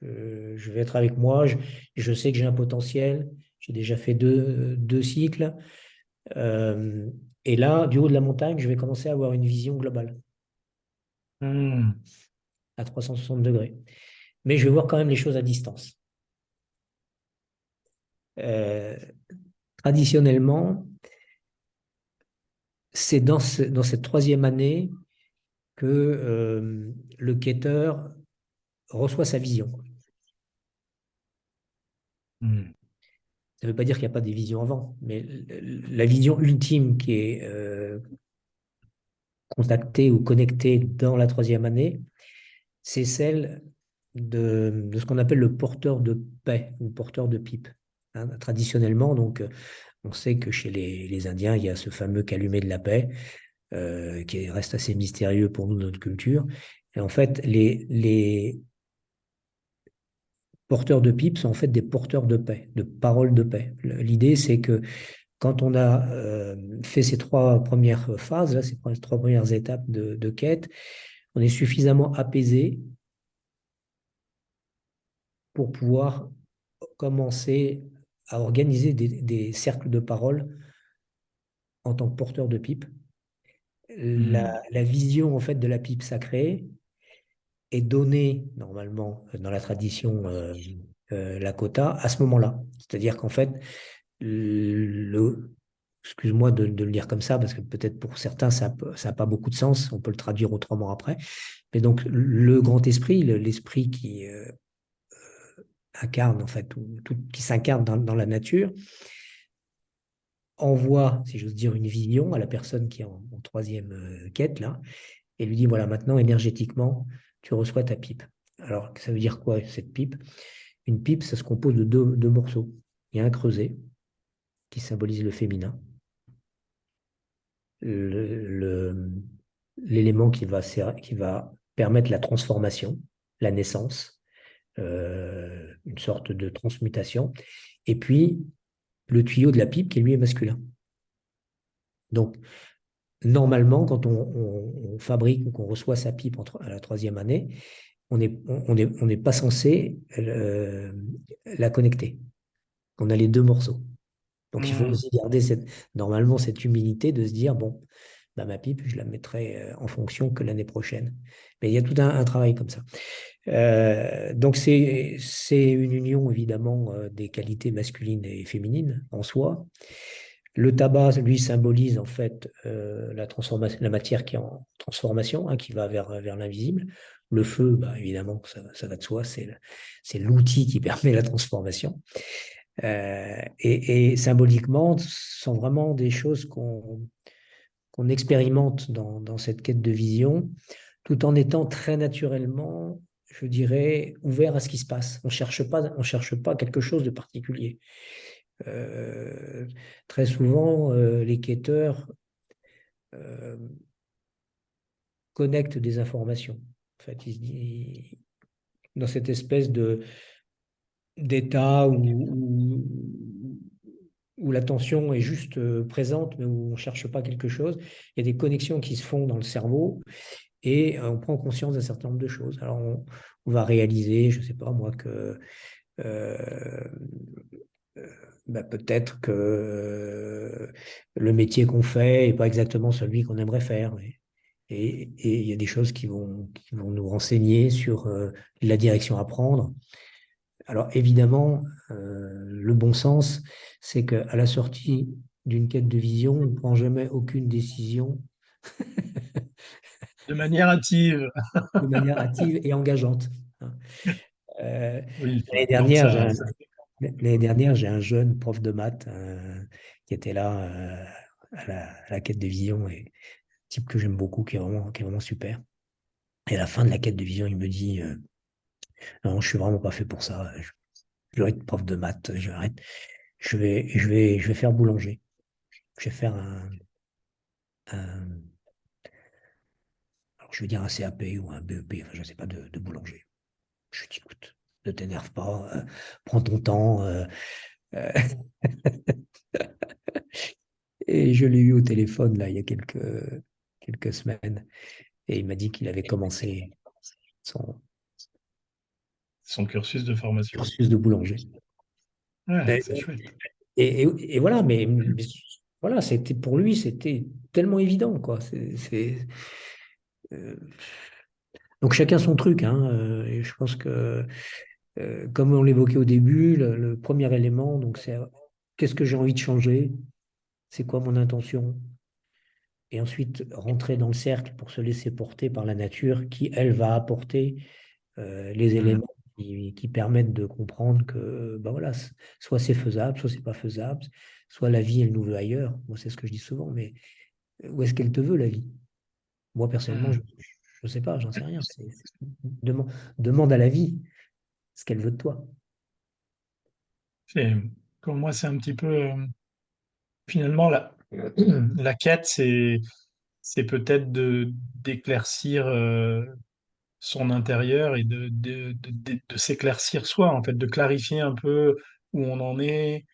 Je vais être avec moi, je sais que j'ai un potentiel, j'ai déjà fait deux cycles. Euh, et là, du haut de la montagne, je vais commencer à avoir une vision globale Hmm. à 360 degrés. Mais je vais voir quand même les choses à distance. Euh, Traditionnellement, c'est dans cette troisième année que le quêteur reçoit sa vision. Hmm. Ça ne veut pas dire qu'il n'y a pas des visions avant, mais la vision ultime qui est contactée ou connectée dans la troisième année, c'est celle de ce qu'on appelle le porteur de paix ou porteur de pipe. Hein. Traditionnellement, donc, on sait que chez les Indiens, il y a ce fameux calumet de la paix qui reste assez mystérieux pour nous, notre culture. Et en fait, les porteurs de pipe sont en fait des porteurs de paix, de paroles de paix. L'idée, c'est que quand on a fait ces trois premières phases, là, ces trois premières étapes de quête, on est suffisamment apaisé pour pouvoir commencer à organiser des cercles de parole en tant que porteur de pipe. Hmm. La vision en fait de la pipe sacrée est donnée normalement dans la tradition Lakota à ce moment-là. C'est-à-dire qu'en fait, excuse-moi de le dire comme ça, parce que peut-être pour certains, ça n'a pas beaucoup de sens, on peut le traduire autrement après, mais donc le grand esprit, l'esprit qui incarne en fait, qui s'incarne dans la nature, envoie, si j'ose dire, une vision à la personne qui est en troisième quête, là, et lui dit, voilà, maintenant, énergétiquement, tu reçois ta pipe. Alors, ça veut dire quoi, cette pipe? Une pipe, ça se compose de deux morceaux. Il y a un creuset qui symbolise le féminin, le- le- l'élément qui va permettre la transformation, la naissance, une sorte de transmutation. Et puis, le tuyau de la pipe qui lui est masculin. Donc, normalement, quand on fabrique ou qu'on reçoit sa pipe à la troisième année, on n'est pas censé la connecter. On a les deux morceaux. Donc, il faut Hmm. aussi garder normalement cette humilité de se dire, bon, bah, ma pipe, je la mettrai en fonction que l'année prochaine. Mais il y a tout un travail comme ça. Donc, c'est une union, évidemment, des qualités masculines et féminines en soi. Le tabac, lui, symbolise en fait la transformation, la matière qui est en transformation, hein, qui va vers l'invisible. Le feu, bah, évidemment, ça va de soi, c'est l'outil qui permet la transformation. Et symboliquement, ce sont vraiment des choses qu'on expérimente dans cette quête de vision, tout en étant très naturellement, je dirais, ouvert à ce qui se passe. On cherche pas quelque chose de particulier. Euh, Très souvent, les quêteurs euh, connectent des informations. En fait, dans cette espèce d'état où l'attention est juste présente, mais où on ne cherche pas quelque chose. Il y a des connexions qui se font dans le cerveau et on prend conscience d'un certain nombre de choses. Alors, on va réaliser, je ne sais pas moi, que euh, euh, bah, peut-être que le métier qu'on fait n'est pas exactement celui qu'on aimerait faire. Et il y a des choses qui vont nous renseigner sur la direction à prendre. Alors évidemment, le bon sens, c'est qu'à la sortie d'une quête de vision, on ne prend jamais aucune décision De manière hâtive. de manière hâtive et engageante. Hein. Euh, Oui, l'année donc dernière, ça, l'année dernière, j'ai un jeune prof de maths qui était là à la quête de vision et type que j'aime beaucoup, qui est vraiment super. Et à la fin de la quête de vision, il me dit non, je suis vraiment pas fait pour ça. Je vais être prof de maths, je vais arrêter. Je vais faire boulanger. Je vais faire un- alors je vais dire un CAP ou un BEP, enfin, je ne sais pas, de boulanger. Je lui dis, écoute, ne t'énerve pas, prends ton temps. Euh, et je l'ai eu au téléphone, là, il y a quelques semaines. Et il m'a dit qu'il avait commencé son son cursus de formation. cursus de boulanger. Ouais, Et, c'est chouette. et voilà, mais voilà, c'était pour lui, c'était tellement évident, quoi. Euh, donc chacun son truc, hein, et je pense que, comme on l'évoquait au début, le premier élément, donc c'est qu'est-ce que j'ai envie de changer, c'est quoi mon intention, et ensuite rentrer dans le cercle pour se laisser porter par la nature qui, elle, va apporter les Hmm. éléments qui permettent de comprendre que, ben voilà, soit c'est faisable, soit c'est pas faisable, soit la vie, elle nous veut ailleurs. Moi, c'est ce que je dis souvent, mais où est-ce qu'elle te veut, la vie? Moi, personnellement, je Hmm. ne sais pas, j'en sais rien. Demande à la vie ce qu'elle veut de toi. C'est- Comme moi, c'est un petit peu, finalement, la quête, c'est peut-être d'éclaircir son intérieur et de s'éclaircir soi, en fait, de clarifier un peu où on en est,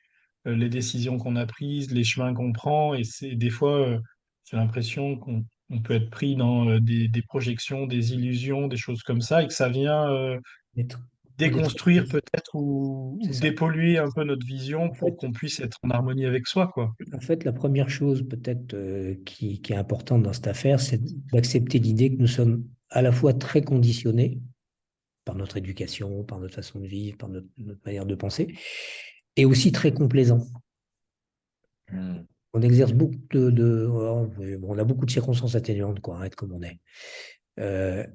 les décisions qu'on a prises, les chemins qu'on prend. Et c'est des fois, j'ai l'impression qu'on peut être pris dans des projections, des illusions, des choses comme ça, et que ça vient D'être, ouais, d'être, déconstruire peut-être c'est ou ça. dépolluer un peu notre vision En pour fait, qu'on puisse être en harmonie avec soi, quoi. la première chose peut-être qui est importante dans cette affaire, c'est d'accepter l'idée que nous sommes à la fois très conditionnés par notre éducation, par notre façon de vivre, par notre manière de penser, et aussi très complaisants. Hmm. On exerce beaucoup oh, oui, bon, on a beaucoup de circonstances atténuantes, quoi, hein, être comme on est. Euh,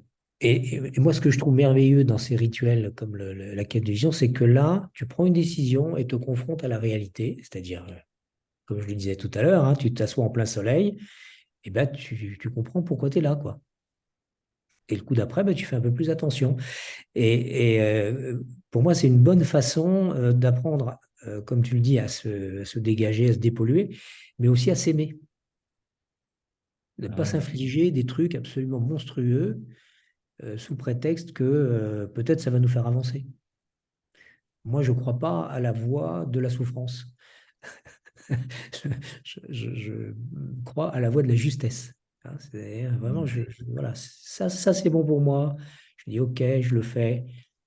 et moi, ce que je trouve merveilleux dans ces rituels comme la quête de vision, c'est que là, tu prends une décision et te confrontes à la réalité, c'est-à-dire, comme je le disais tout à l'heure, hein, tu t'assois en plein soleil, et ben tu comprends pourquoi tu es là, quoi. Et le coup d'après, ben, tu fais un peu plus attention. Et pour moi, c'est une bonne façon d'apprendre, comme tu le dis, à se dégager, à se dépolluer, mais aussi à s'aimer. Ne pas Ouais. s'infliger des trucs absolument monstrueux sous prétexte que peut-être ça va nous faire avancer. Moi, je ne crois pas à la voie de la souffrance. Je crois à la voie de la justesse. Hein. Vraiment, voilà, ça c'est bon pour moi. Je dis OK, je le fais.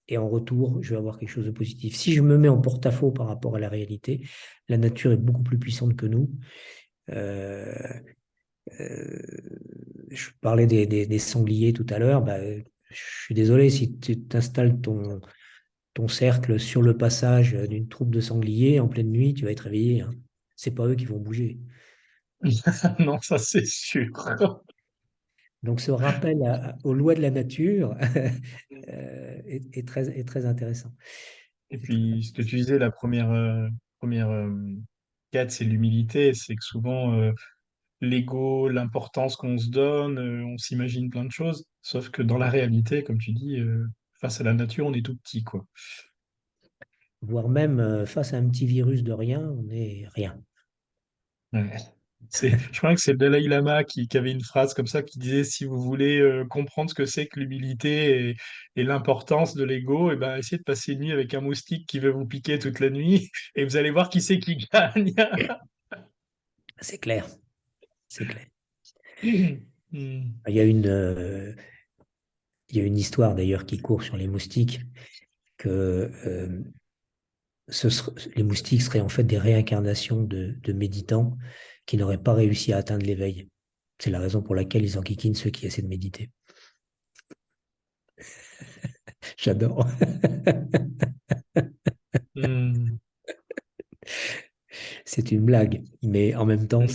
Et en retour, je vais avoir quelque chose de positif. Si je me mets en porte-à-faux par rapport à la réalité, la nature est beaucoup plus puissante que nous. Euh, je parlais des sangliers tout à l'heure. Bah, je suis désolé, si tu t'installes ton cercle sur le passage d'une troupe de sangliers en pleine nuit, tu vas être réveillé. Hein. C'est pas eux qui vont bouger. Non, ça c'est sûr. Donc ce rappel aux lois de la nature est très intéressant. Et C'est très puis, ce que tu disais, la première quête, c'est l'humilité. C'est que souvent, l'ego, l'importance qu'on se donne, on s'imagine plein de choses. Sauf que dans la réalité, comme tu dis, face à la nature, on est tout petit, quoi. voire même face à un petit virus de rien, on n'est rien. Ouais. Je crois que c'est le Dalai Lama qui avait une phrase comme ça qui disait si vous voulez comprendre ce que c'est que l'humilité et l'importance de l'ego, et ben essayez de passer une nuit avec un moustique qui veut vous piquer toute la nuit et vous allez voir qui c'est qui gagne. C'est clair, c'est clair. Hmm. Il y a il y a une histoire d'ailleurs qui court sur les moustiques, que les moustiques seraient en fait des réincarnations de méditants qui n'auraient pas réussi à atteindre l'éveil. C'est la raison pour laquelle ils enquiquinent ceux qui essaient de méditer. J'adore. Hmm. C'est une blague, mais en même temps, Hmm.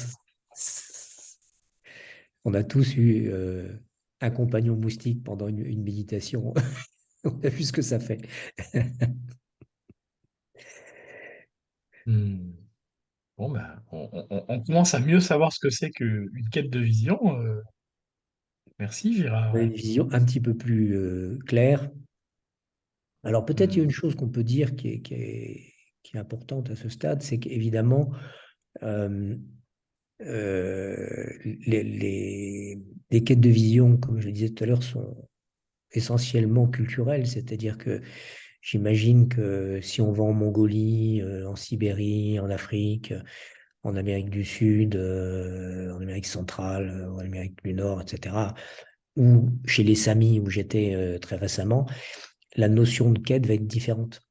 on a tous eu un compagnon moustique pendant une méditation. On a vu ce que ça fait. Hmm. Bon, ben, on commence à mieux savoir ce que c'est qu'une quête de vision. Merci, On a Gérard. une vision un petit peu plus claire. Alors peut-être il y a une Hmm. chose qu'on peut dire qui est importante à ce stade, c'est qu'évidemment, euh, les quêtes de vision, comme je le disais tout à l'heure, sont essentiellement culturelles, c'est-à-dire que j'imagine que si on va en Mongolie, en Sibérie, en Afrique, en Amérique du Sud, en Amérique centrale, en Amérique du Nord, etc., ou chez les Samis où j'étais très récemment, la notion de quête va être différente.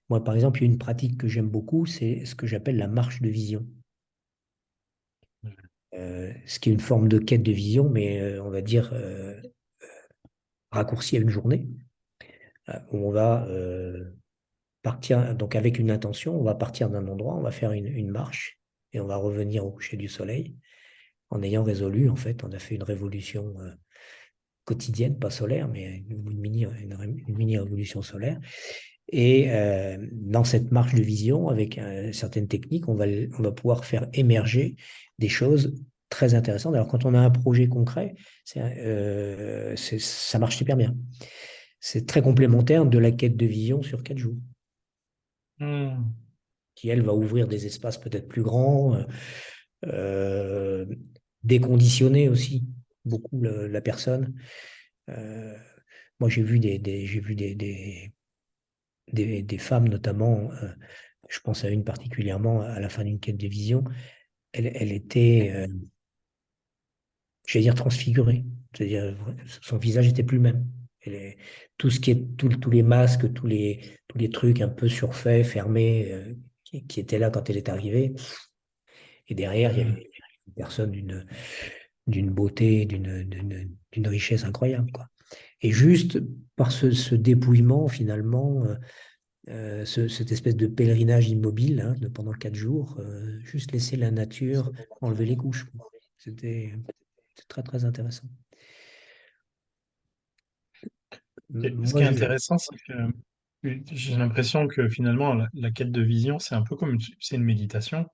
Moi, par exemple, il y a une pratique que j'aime beaucoup, c'est ce que j'appelle la marche de vision. Ce qui est une forme de quête de vision, mais on va dire raccourcie à une journée, où on va partir, donc avec une intention, on va partir d'un endroit, on va faire une marche, et on va revenir au coucher du soleil, en ayant résolu, en fait, on a fait une révolution quotidienne, pas solaire, mais une mini révolution solaire. Et dans cette marche de vision, avec certaines techniques, on va pouvoir faire émerger des choses très intéressantes. Alors, quand on a un projet concret, ça marche super bien. C'est très complémentaire de la quête de vision sur 4 jours, Hmm. qui, elle, va ouvrir des espaces peut-être plus grands, euh, déconditionner aussi beaucoup la personne. Euh, Moi, j'ai vu j'ai vu des femmes, notamment, je pense à une particulièrement à la fin d'une quête de vision, elle était, j'allais dire, transfigurée. C'est-à-dire, son visage était plus le même. Tout ce qui est, tous les masques, tous les trucs un peu surfaits, fermés, qui étaient là quand elle est arrivée. Et derrière, il y Hmm. avait une personne d'une beauté, d'une richesse incroyable, quoi. Et juste par ce dépouillement, finalement, cette espèce de pèlerinage immobile hein, pendant 4 jours, juste laisser la nature enlever les couches. Quoi. C'est très, très intéressant. Et ce qui Moi, est intéressant, c'est que j'ai l'impression que finalement, la quête de vision, c'est un peu comme c'est une méditation.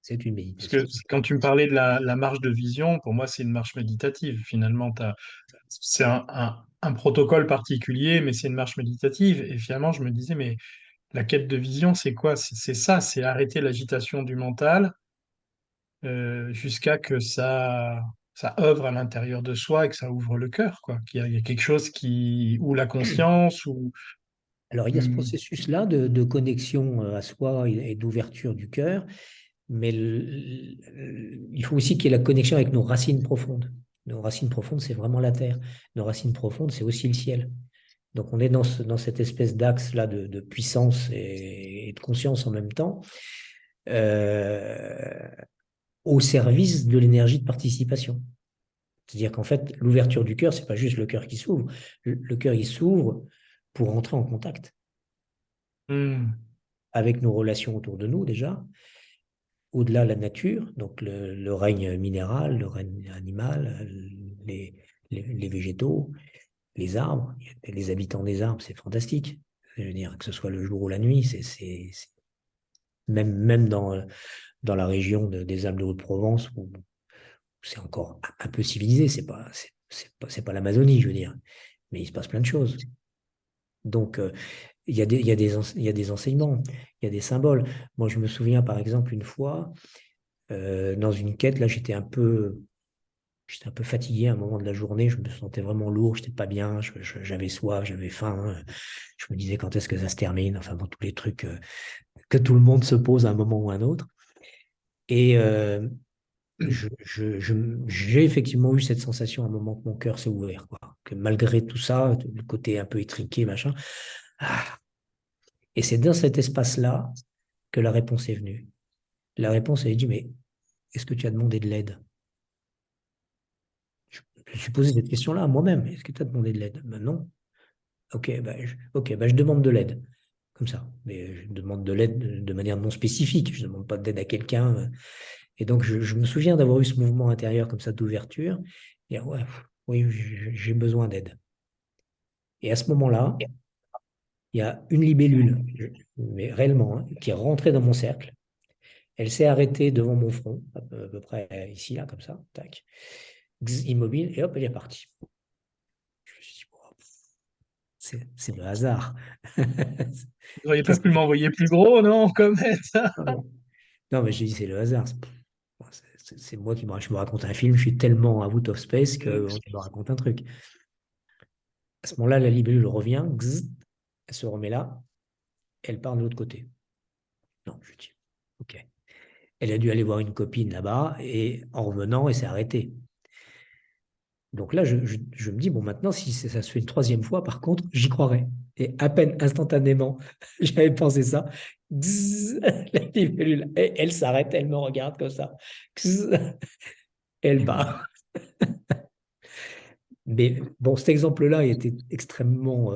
c'est une Parce que méditation. quand tu me parlais de la marche de vision, pour moi, c'est une marche méditative. Finalement, c'est un protocole particulier, mais c'est une marche méditative. Et finalement, je me disais, mais la quête de vision, c'est quoi? C'est ça, c'est arrêter l'agitation du mental jusqu'à que ça œuvre à l'intérieur de soi et que ça ouvre le cœur, quoi. Il y a quelque chose ou la conscience, ou... Alors, il y a ce Hmm. processus-là de connexion à soi et d'ouverture du cœur. Mais il faut aussi qu'il y ait la connexion avec nos racines profondes. Nos racines profondes, c'est vraiment la terre. Nos racines profondes, c'est aussi le ciel. Donc on est dans cette espèce d'axe-là de puissance et de conscience en même temps, euh, au service de l'énergie de participation. C'est-à-dire qu'en fait, l'ouverture du cœur, c'est pas juste le cœur qui s'ouvre. Le cœur, il s'ouvre pour entrer en contact Hmm. avec nos relations autour de nous déjà, au-delà la nature, donc le règne minéral, le règne animal, les, les végétaux, les arbres, les habitants des arbres, c'est fantastique. Je veux dire, que ce soit le jour ou la nuit, même dans la région des Alpes de Haute-Provence, où c'est encore un peu civilisé, c'est pas l'Amazonie, je veux dire, mais il se passe plein de choses. Donc, il y a des enseignements, il y a des symboles. Moi, je me souviens, par exemple, une fois, dans une quête, là, j'étais un peu fatigué à un moment de la journée, je me sentais vraiment lourd, j'étais pas bien, j'avais soif, j'avais faim, je me disais quand est-ce que ça se termine, enfin bon, tous les trucs que tout le monde se pose à un moment ou à un autre. Et j'ai effectivement eu cette sensation à un moment que mon cœur s'est ouvert, quoi. Que malgré tout ça, le côté un peu étriqué, machin, ah. Et c'est dans cet espace-là que la réponse est venue. La réponse, elle a dit, mais est-ce que tu as demandé de l'aide? Je me suis posé cette question-là à moi-même. Est-ce que tu as demandé de l'aide? Ben non. Ok, bah, je demande de l'aide. Comme ça. Mais je demande de l'aide de manière non spécifique. Je ne demande pas d'aide à quelqu'un. Et donc, je me souviens d'avoir eu ce mouvement intérieur comme ça d'ouverture. Et ouais, oui, j'ai besoin d'aide. Et à ce moment-là, il y a une libellule, mais réellement, hein, qui est rentrée dans mon cercle. Elle s'est arrêtée devant mon front, à peu près ici, là, comme ça, tac, immobile, et hop, elle est partie. Je me suis dit, bon, c'est le hasard. Vous n'auriez pas Qu'est-ce pu m'envoyer plus gros, non, comme ça? Non, non, mais je dis, c'est le hasard. C'est moi je me raconte un film, je suis tellement out of space que je me raconte un truc. À ce moment-là, la libellule revient, elle se remet là, elle part de l'autre côté. Non, je dis, ok. Elle a dû aller voir une copine là-bas et en revenant, elle s'est arrêtée. Donc là, je me dis, bon, maintenant, si ça se fait une troisième fois, par contre, j'y croirais. Et à peine instantanément, j'avais pensé ça. La libellule, elle s'arrête, elle me regarde comme ça. Elle part. Mais bon, cet exemple-là était extrêmement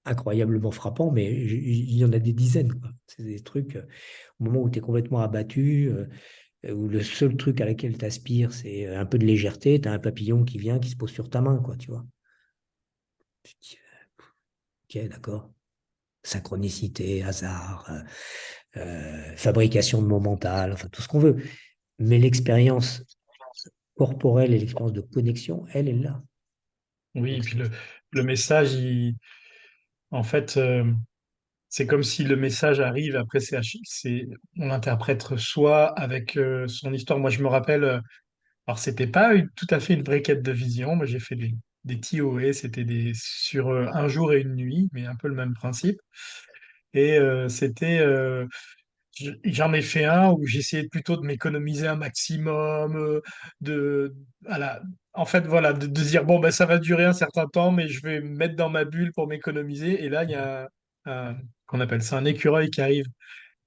incroyablement frappant, mais il y en a des dizaines, quoi. C'est des trucs, au moment où tu es complètement abattu, où le seul truc à laquelle tu aspires, c'est un peu de légèreté, tu as un papillon qui vient, qui se pose sur ta main, quoi, tu vois. Tu te dis, ok, d'accord. Synchronicité, hasard, fabrication de mon mental, enfin tout ce qu'on veut. Mais l'expérience corporelle et l'expérience de connexion, elle est là. Oui, et Donc, puis le message, en fait, c'est comme si le message arrive, après, on l'interprète soit avec son histoire. Moi, je me rappelle, alors, c'était pas tout à fait une vraie quête de vision. Moi, j'ai fait des TOE, c'était sur un jour et une nuit, mais un peu le même principe. Et j'en ai fait un où j'essayais plutôt de m'économiser un maximum, de, voilà. En fait, voilà, de se dire, bon, ben, ça va durer un certain temps, mais je vais me mettre dans ma bulle pour m'économiser. Et là, il y a qu'on appelle ça un écureuil qui arrive.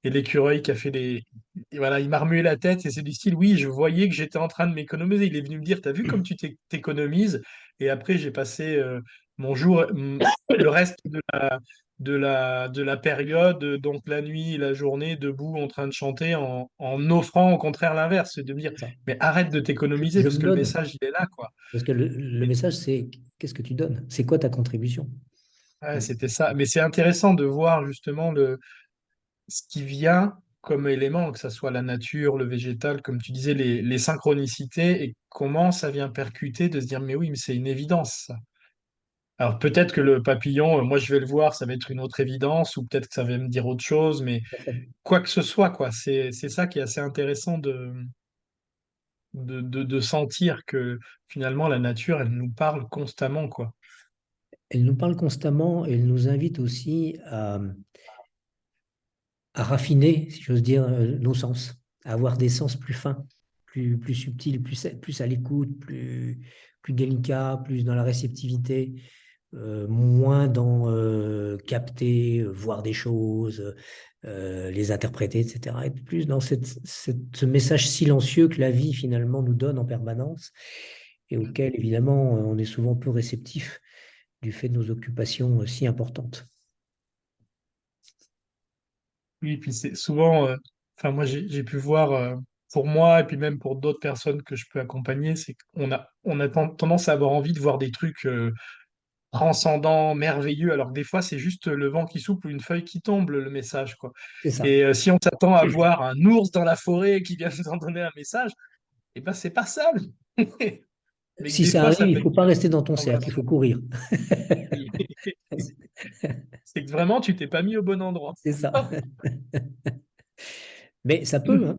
Et l'écureuil qui a fait des. Et voilà, il m'a remué la tête et c'est du style, oui, je voyais que j'étais en train de m'économiser. Il est venu me dire, t'as vu comme tu t'économises? Et après, j'ai passé mon jour, le reste de la période, donc la nuit, la journée, debout, en train de chanter, en offrant au contraire l'inverse. C'est de me dire, ça. mais arrête de t'économiser Je parce me que le donne. message, il est là, quoi. Parce que le message, c'est qu'est-ce que tu donnes? C'est quoi ta contribution? Ouais, Mm. c'était ça. Mais c'est intéressant de voir justement ce qui vient comme élément, que ce soit la nature, le végétal, comme tu disais, les synchronicités, et comment ça vient percuter, de se dire, mais oui, mais c'est une évidence, ça. Alors peut-être que le papillon, moi je vais le voir, ça va être une autre évidence, ou peut-être que ça va me dire autre chose, mais quoi que ce soit, quoi, c'est ça qui est assez intéressant de sentir que finalement la nature, elle nous parle constamment, quoi. Elle nous parle constamment et elle nous invite aussi à raffiner, si j'ose dire, nos sens. à avoir des sens plus fins, plus subtils, plus à l'écoute, plus délicats, plus dans la réceptivité, moins dans capter, voir des choses, les interpréter, etc. Et plus dans ce message silencieux que la vie finalement nous donne en permanence et auquel évidemment on est souvent peu réceptif du fait de nos occupations si importantes. Oui, puis c'est souvent, enfin moi j'ai pu voir pour moi et puis même pour d'autres personnes que je peux accompagner, c'est qu'on a tendance à avoir envie de voir des trucs transcendants, merveilleux, alors que des fois c'est juste le vent qui souffle ou une feuille qui tombe le message quoi. C'est ça. Et si on s'attend à voir un ours dans la forêt qui vient nous en donner un message, eh ben c'est pas ça. Mais que Si des ça fois ça arrive, il peut ne être faut pas une rester dans ton cercle, il faut information. courir. Oui. C'est que vraiment tu t'es pas mis au bon endroit. C'est ça. Mais ça peut, hein.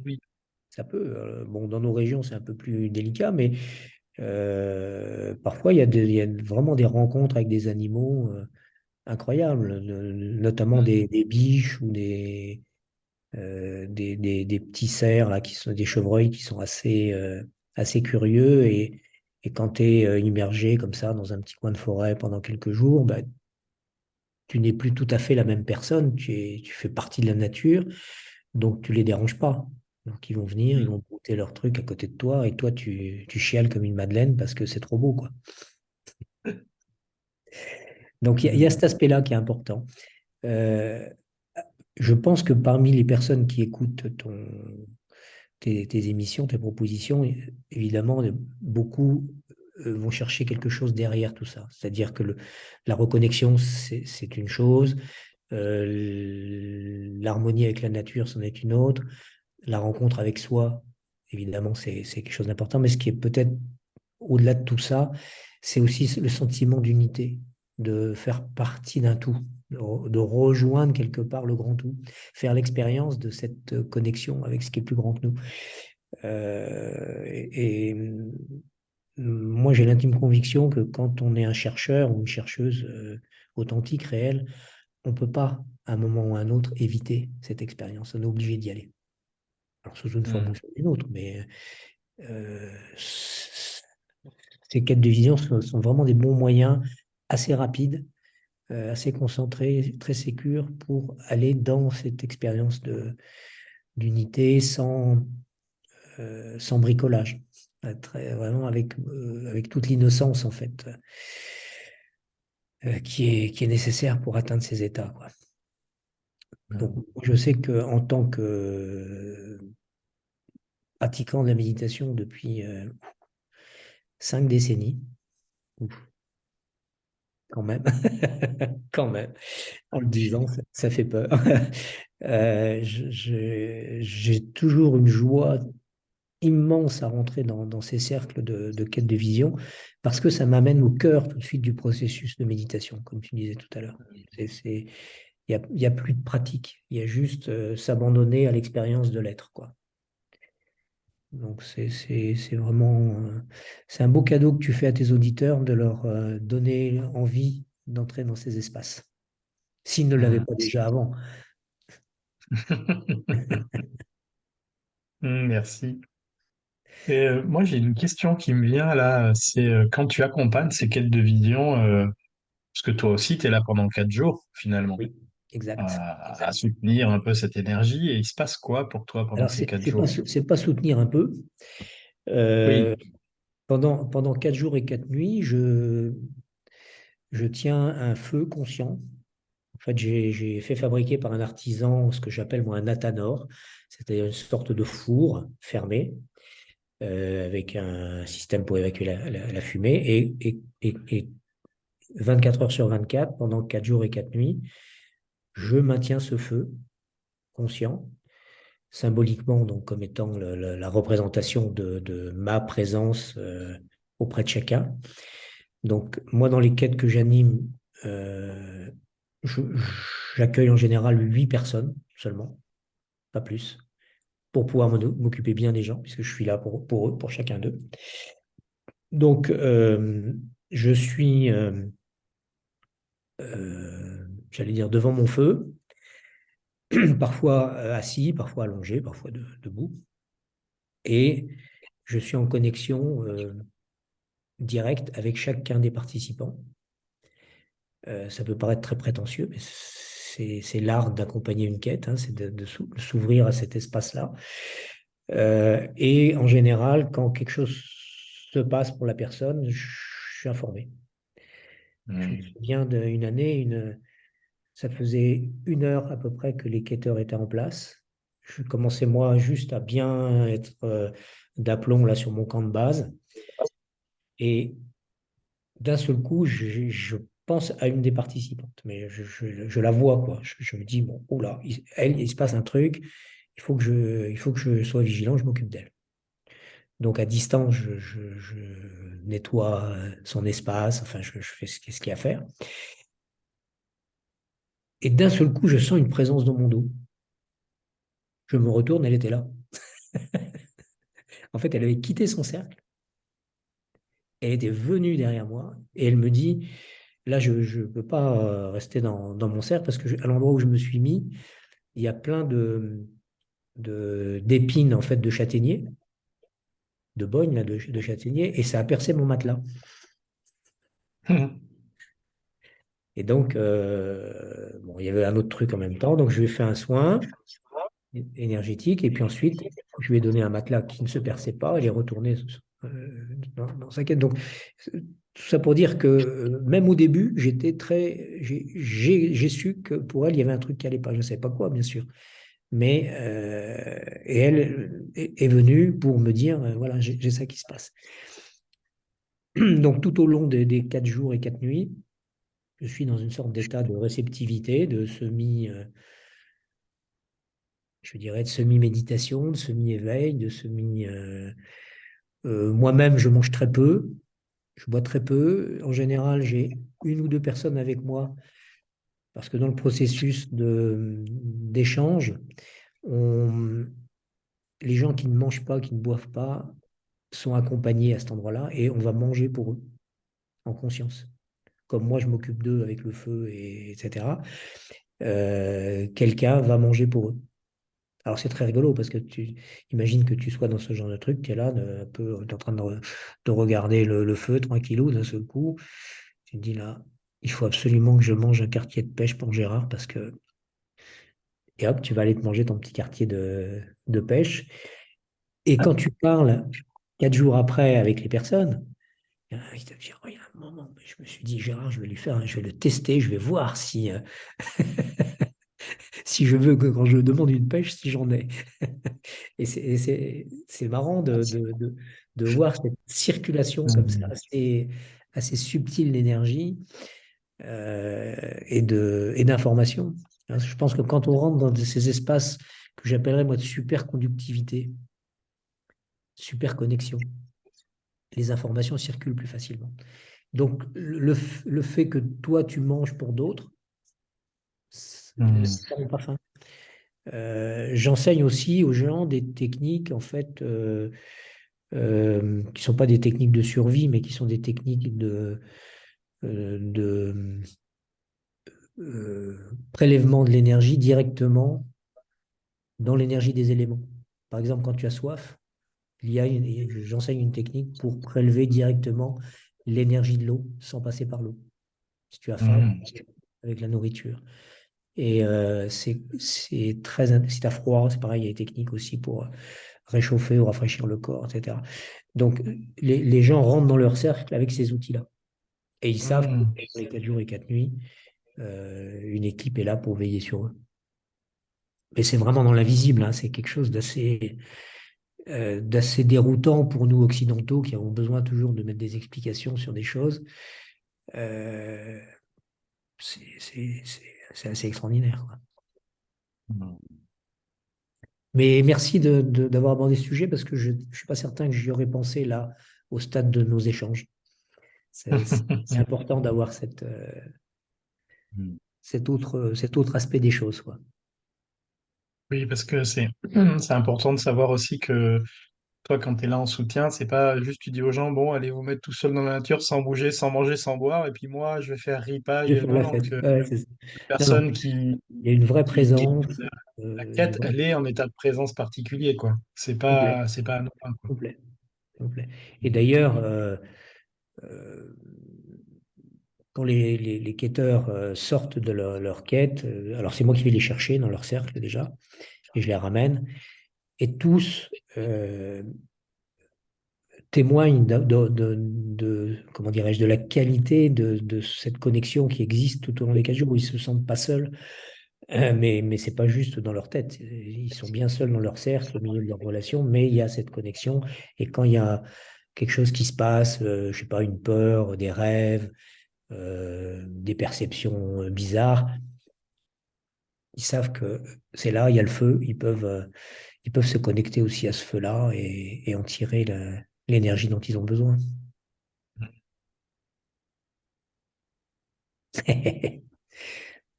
Oui. Ça peut. Bon, dans nos régions, c'est un peu plus délicat, mais parfois, il y a vraiment des rencontres avec des animaux incroyables, notamment des biches ou des petits cerfs, là, qui sont des chevreuils qui sont assez curieux. Et quand tu es immergé comme ça dans un petit coin de forêt pendant quelques jours, bah, tu n'es plus tout à fait la même personne, tu fais partie de la nature, donc tu les déranges pas. Donc ils vont venir, ils Oui. vont goûter leur truc à côté de toi, et toi tu chiales comme une madeleine parce que c'est trop beau, quoi. Donc il y a Mm. cet aspect-là qui est important. Euh, je pense que parmi les personnes qui écoutent tes émissions, tes propositions, évidemment, beaucoup vont chercher quelque chose derrière tout ça. C'est-à-dire que la reconnexion, c'est une chose, l'harmonie avec la nature, c'en est une autre. La rencontre avec soi, évidemment, c'est quelque chose d'important. Mais ce qui est peut-être au-delà de tout ça, c'est aussi le sentiment d'unité, de faire partie d'un tout, de rejoindre quelque part le grand tout, faire l'expérience de cette connexion avec ce qui est plus grand que nous. Moi, j'ai l'intime conviction que quand on est un chercheur ou une chercheuse authentique, réelle, on ne peut pas, à un moment ou à un autre, éviter cette expérience. On est obligé d'y aller. Alors, sous une forme ou Mm. sous une autre, mais ces quêtes de vision sont vraiment des bons moyens assez rapides, assez concentrés, très sécures pour aller dans cette expérience d'unité sans bricolage. Vraiment avec toute l'innocence, en fait, qui est nécessaire pour atteindre ces états, quoi. Donc, Mm. je sais qu'en tant que pratiquant de la méditation depuis 5 décennies, ouf, quand même, quand même, en le disant, ça fait peur. J'ai toujours une joie immense à rentrer dans ces cercles de quête de vision parce que ça m'amène au cœur tout de suite du processus de méditation, comme tu disais tout à l'heure. Il y a plus de pratique, il y a juste s'abandonner à l'expérience de l'être, quoi. Donc c'est vraiment c'est un beau cadeau que tu fais à tes auditeurs de leur donner envie d'entrer dans ces espaces, s'ils ne l'avaient Mm. pas déjà avant. Merci. Et moi, j'ai une question qui me vient là, c'est quand tu accompagnes ces quêtes de vision, parce que toi aussi, tu es là pendant 4 jours, finalement, Oui, exact. à soutenir un peu cette énergie, et il se passe quoi pour toi pendant Alors, ces 4 jours? c'est pas soutenir un peu. Oui. Euh, pendant 4 jours et 4 nuits, je tiens un feu conscient. En fait, j'ai fait fabriquer par un artisan ce que j'appelle moi un athanor, c'est-à-dire une sorte de four fermé avec un système pour évacuer la fumée. Et 24 heures sur 24, pendant 4 jours et 4 nuits, je maintiens ce feu conscient, symboliquement donc comme étant la représentation de ma présence auprès de chacun. Donc, moi, dans les quêtes que j'anime, euh, je- j'accueille en général 8 personnes seulement, pas plus, pour pouvoir m'occuper bien des gens, puisque je suis là pour eux, pour chacun d'eux. Donc, je suis, j'allais dire, devant mon feu. parfois assis, parfois allongé, parfois debout. Et je suis en connexion directe avec chacun des participants. Ça peut paraître très prétentieux, mais c'est l'art d'accompagner une quête, hein, c'est de s'ouvrir à cet espace-là. Et en général, quand quelque chose se passe pour la personne, je suis informé. Je me Hmm. souviens d'une année, ça faisait 1 heure à peu près que les quêteurs étaient en place. Je commençais moi juste à bien être d'aplomb là sur mon camp de base. Et d'un seul coup, je pense à une des participantes, mais je la vois, quoi. Je me dis, bon, oh là, il se passe un truc, il faut que je sois vigilant, je m'occupe d'elle. Donc à distance, je nettoie son espace, enfin, je fais ce qu'il y a à faire. Et d'un seul coup, je sens une présence dans mon dos. Je me retourne, elle était là. En fait, elle avait quitté son cercle, elle était venue derrière moi et elle me dit, là, je ne peux pas rester dans mon cercle parce que à l'endroit où je me suis mis, il y a plein d'épines en fait de châtaignier, de bogne là, de châtaignier, et ça a percé mon matelas. Et donc, bon, il y avait un autre truc en même temps, donc je lui ai fait un soin énergétique, et puis ensuite, je lui ai donné un matelas qui ne se perçait pas, elle est retournée dans sa quête. Donc, tout ça pour dire que même au début, j'ai su que pour elle, il y avait un truc qui allait pas. Je ne savais pas quoi, bien sûr. Mais et elle est venue pour me dire, voilà, j'ai ça qui se passe. Donc, tout au long des 4 jours et 4 nuits, je suis dans une sorte d'état de réceptivité, je dirais, de semi-méditation, de semi-éveil, de semi. Moi-même, je mange très peu, je bois très peu. En général, j'ai une ou deux personnes avec moi parce que dans le processus d'échange, on- les gens qui ne mangent pas, qui ne boivent pas, sont accompagnés à cet endroit-là et on va manger pour eux en conscience. Comme moi, je m'occupe d'eux avec le feu, etc. Quelqu'un va manger pour eux. Alors c'est très rigolo parce que tu imagines que tu sois dans ce genre de truc, tu es là, un peu, t'es en train de regarder le feu tranquillou d'un seul coup. Tu te dis là, il faut absolument que je mange un quartier de pêche pour Gérard parce que. Et hop, tu vas aller te manger ton petit quartier de pêche. Et quand tu parles 4 jours après avec les personnes, il te dit, oh, il y a un moment, je me suis dit, Gérard, je vais le tester, je vais voir si, si je veux que quand je demande une pêche, si j'en ai. C'est marrant de voir cette circulation comme ça, Hmm. assez subtile d'énergie et d'information. Hein, je pense que quand on rentre dans ces espaces que j'appellerais moi de super conductivité, super connexion, les informations circulent plus facilement. Donc le fait que toi tu manges pour d'autres, les Hmm. gens n'ont pas faim. J'enseigne aussi aux gens des techniques en fait qui sont pas des techniques de survie, mais qui sont des techniques de prélèvement de l'énergie directement dans l'énergie des éléments. Par exemple, quand tu as soif, j'enseigne une technique pour prélever directement l'énergie de l'eau sans passer par l'eau. Si tu as faim, Hmm. avec la nourriture. Et c'est si tu as froid, c'est pareil, il y a des techniques aussi pour réchauffer ou rafraîchir le corps, etc. Donc, les gens rentrent dans leur cercle avec ces outils-là. Et ils savent que Hmm. pour les 4 jours et 4 nuits, une équipe est là pour veiller sur eux. Mais c'est vraiment dans l'invisible, hein. C'est quelque chose d'assez déroutant pour nous occidentaux qui avons besoin toujours de mettre des explications sur des choses. Euh, c'est assez extraordinaire, quoi. Hmm. Mais merci d'avoir abordé ce sujet parce que je ne suis pas certain que j'y aurais pensé là au stade de nos échanges. C'est important d'avoir Hmm. cet autre aspect des choses, quoi. Oui, parce que c'est important de savoir aussi que Toi, quand tu es là en soutien, c'est pas juste tu dis aux gens, bon, allez vous mettre tout seul dans la nature, sans bouger, sans manger, sans boire, et puis moi, je vais faire Je vais ripaille. faire Non, la non, fête. que la Ouais, c'est ça. Non, non, personne il y a une vraie qui présence, guide la une quête, vraie elle est en état de présence particulier, quoi. complet, C'est pas anodin, quoi. complet, complet. Et d'ailleurs, euh, quand les quêteurs sortent de leur quête, alors c'est moi qui vais les chercher dans leur cercle déjà, et je les ramène, et tous témoignent comment dirais-je, de la qualité de cette connexion qui existe tout au long des 4 jours, où ils se sentent pas seuls, mais c'est pas juste dans leur tête. Ils sont bien seuls dans leur cercle, au milieu de leur relation, mais il y a cette connexion, et quand il y a quelque chose qui se passe, je sais pas, une peur, des rêves, des perceptions bizarres, ils savent que c'est là, il y a le feu, ils peuvent se connecter aussi à ce feu-là et en tirer l'énergie dont ils ont besoin.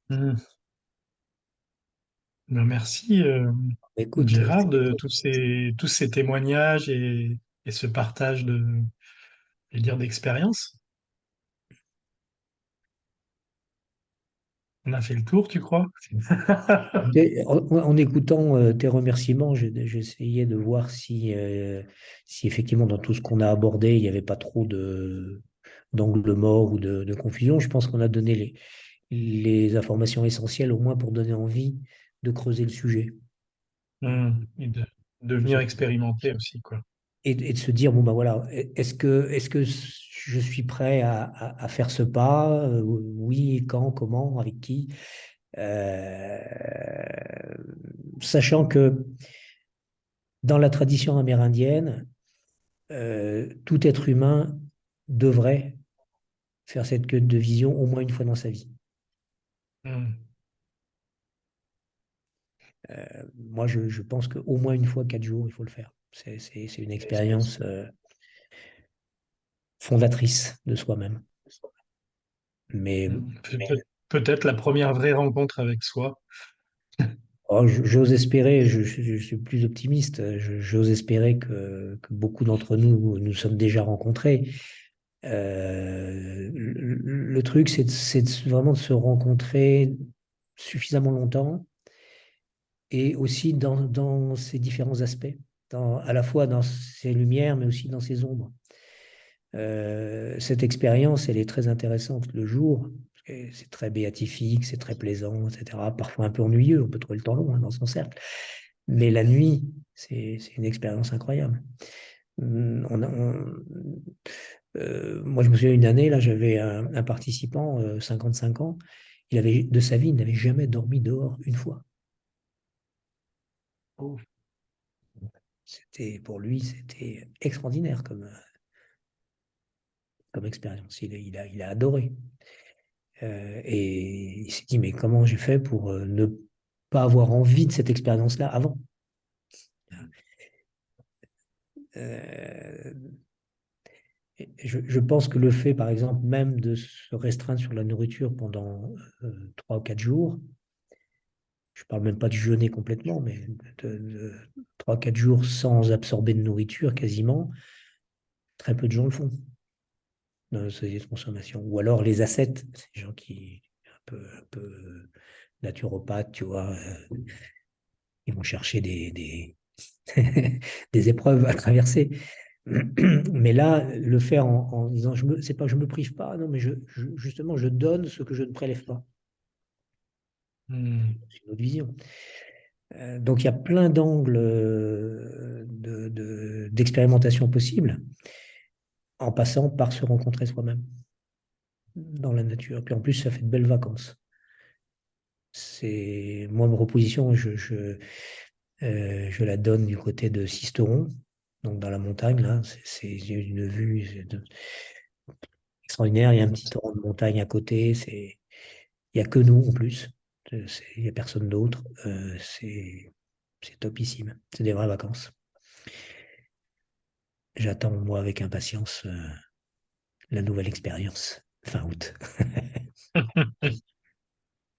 Hmm. Ben, merci, Écoute, Gérard, de tous ces témoignages et ce partage je vais dire, d'expérience. On a fait le tour, tu crois? en écoutant tes remerciements, j'essayais de voir si effectivement dans tout ce qu'on a abordé, il n'y avait pas trop d'angles morts ou de confusion. Je pense qu'on a donné les informations essentielles, au moins pour donner envie de creuser le sujet. Et de venir expérimenter aussi, quoi. Et de se dire, bon, ben voilà, est-ce que je suis prêt à faire ce pas? Oui, quand, comment, avec qui? Euh, Sachant que dans la tradition amérindienne, tout être humain devrait faire cette quête de vision au moins une fois dans sa vie. Hmm. Moi, je pense qu'au moins une fois, 4 jours, il faut le faire. C'est une expérience fondatrice de soi-même. Mais Peut-être la première vraie rencontre avec soi. oh, j'ose espérer, je suis plus optimiste, j'ose espérer que beaucoup d'entre nous nous sommes déjà rencontrés. Le truc, vraiment de se rencontrer suffisamment longtemps et aussi dans ses différents aspects, à la fois dans ses lumières, mais aussi dans ses ombres. Cette expérience, elle est très intéressante le jour. C'est très béatifique, c'est très plaisant, etc. Parfois un peu ennuyeux, on peut trouver le temps long hein, dans son cercle. Mais la nuit, c'est une expérience incroyable. Moi, je me souviens une année, là, j'avais un participant, 55 ans, de sa vie, il n'avait jamais dormi dehors une fois. Oh. Pour lui, c'était extraordinaire comme expérience. Il a adoré. Et il s'est dit, mais comment j'ai fait pour ne pas avoir envie de cette expérience-là avant? Euh, je pense que le fait, par exemple, même de se restreindre sur la nourriture pendant 3 ou 4 jours, je ne parle même pas de jeûner complètement, mais 3 ou 4 jours sans absorber de nourriture quasiment, très peu de gens le font dans la société de consommation. Ou alors les ascètes, ces gens qui un peu naturopathes, tu vois, ils vont chercher des épreuves à traverser. Mais là, le faire en disant, c'est pas, je me prive pas, non, mais justement, je donne ce que je ne prélève pas. Hmm. C'est une autre vision. Donc, il y a plein d'angles d'expérimentation possibles en passant par se rencontrer soi-même dans la nature. Puis en plus, ça fait de belles vacances. Moi, ma proposition, je la donne du côté de Sisteron, donc dans la montagne, là. C'est une vue extraordinaire. Il y a un petit torrent de montagne à côté. Il n'y a que nous en plus. Il n'y a personne d'autre. C'est topissime. C'est des vraies vacances. J'attends, moi, avec impatience, la nouvelle expérience fin août.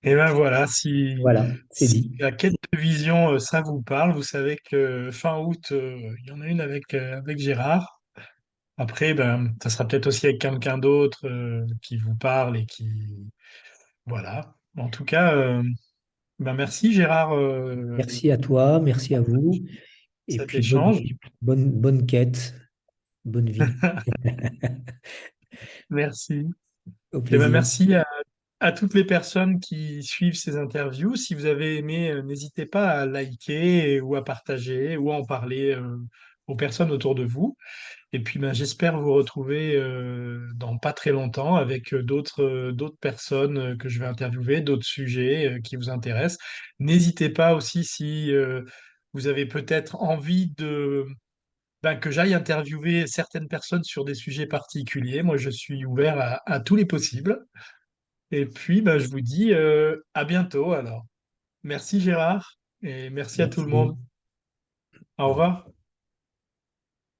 Et ben voilà, si, Voilà, c'est si dit. la quête de vision, ça vous parle, vous savez que fin août, il y en a une avec Gérard. Après, ben, ça sera peut-être aussi avec quelqu'un d'autre qui vous parle et qui... Voilà. En tout cas, ben merci Gérard Merci à toi, merci à vous. Et cet puis échange. bonne quête, bonne vie. Merci. Au Et ben plaisir. merci à toutes les personnes qui suivent ces interviews. Si vous avez aimé, n'hésitez pas à liker ou à partager ou à en parler aux personnes autour de vous. Et puis ben, j'espère vous retrouver dans pas très longtemps avec d'autres personnes que je vais interviewer, d'autres sujets qui vous intéressent. N'hésitez pas aussi si vous avez peut-être envie de ben, que j'aille interviewer certaines personnes sur des sujets particuliers. Moi, je suis ouvert à tous les possibles. Et puis, ben, je vous dis à bientôt alors. Merci Gérard et merci à tout le monde. Merci. Au Au revoir. revoir.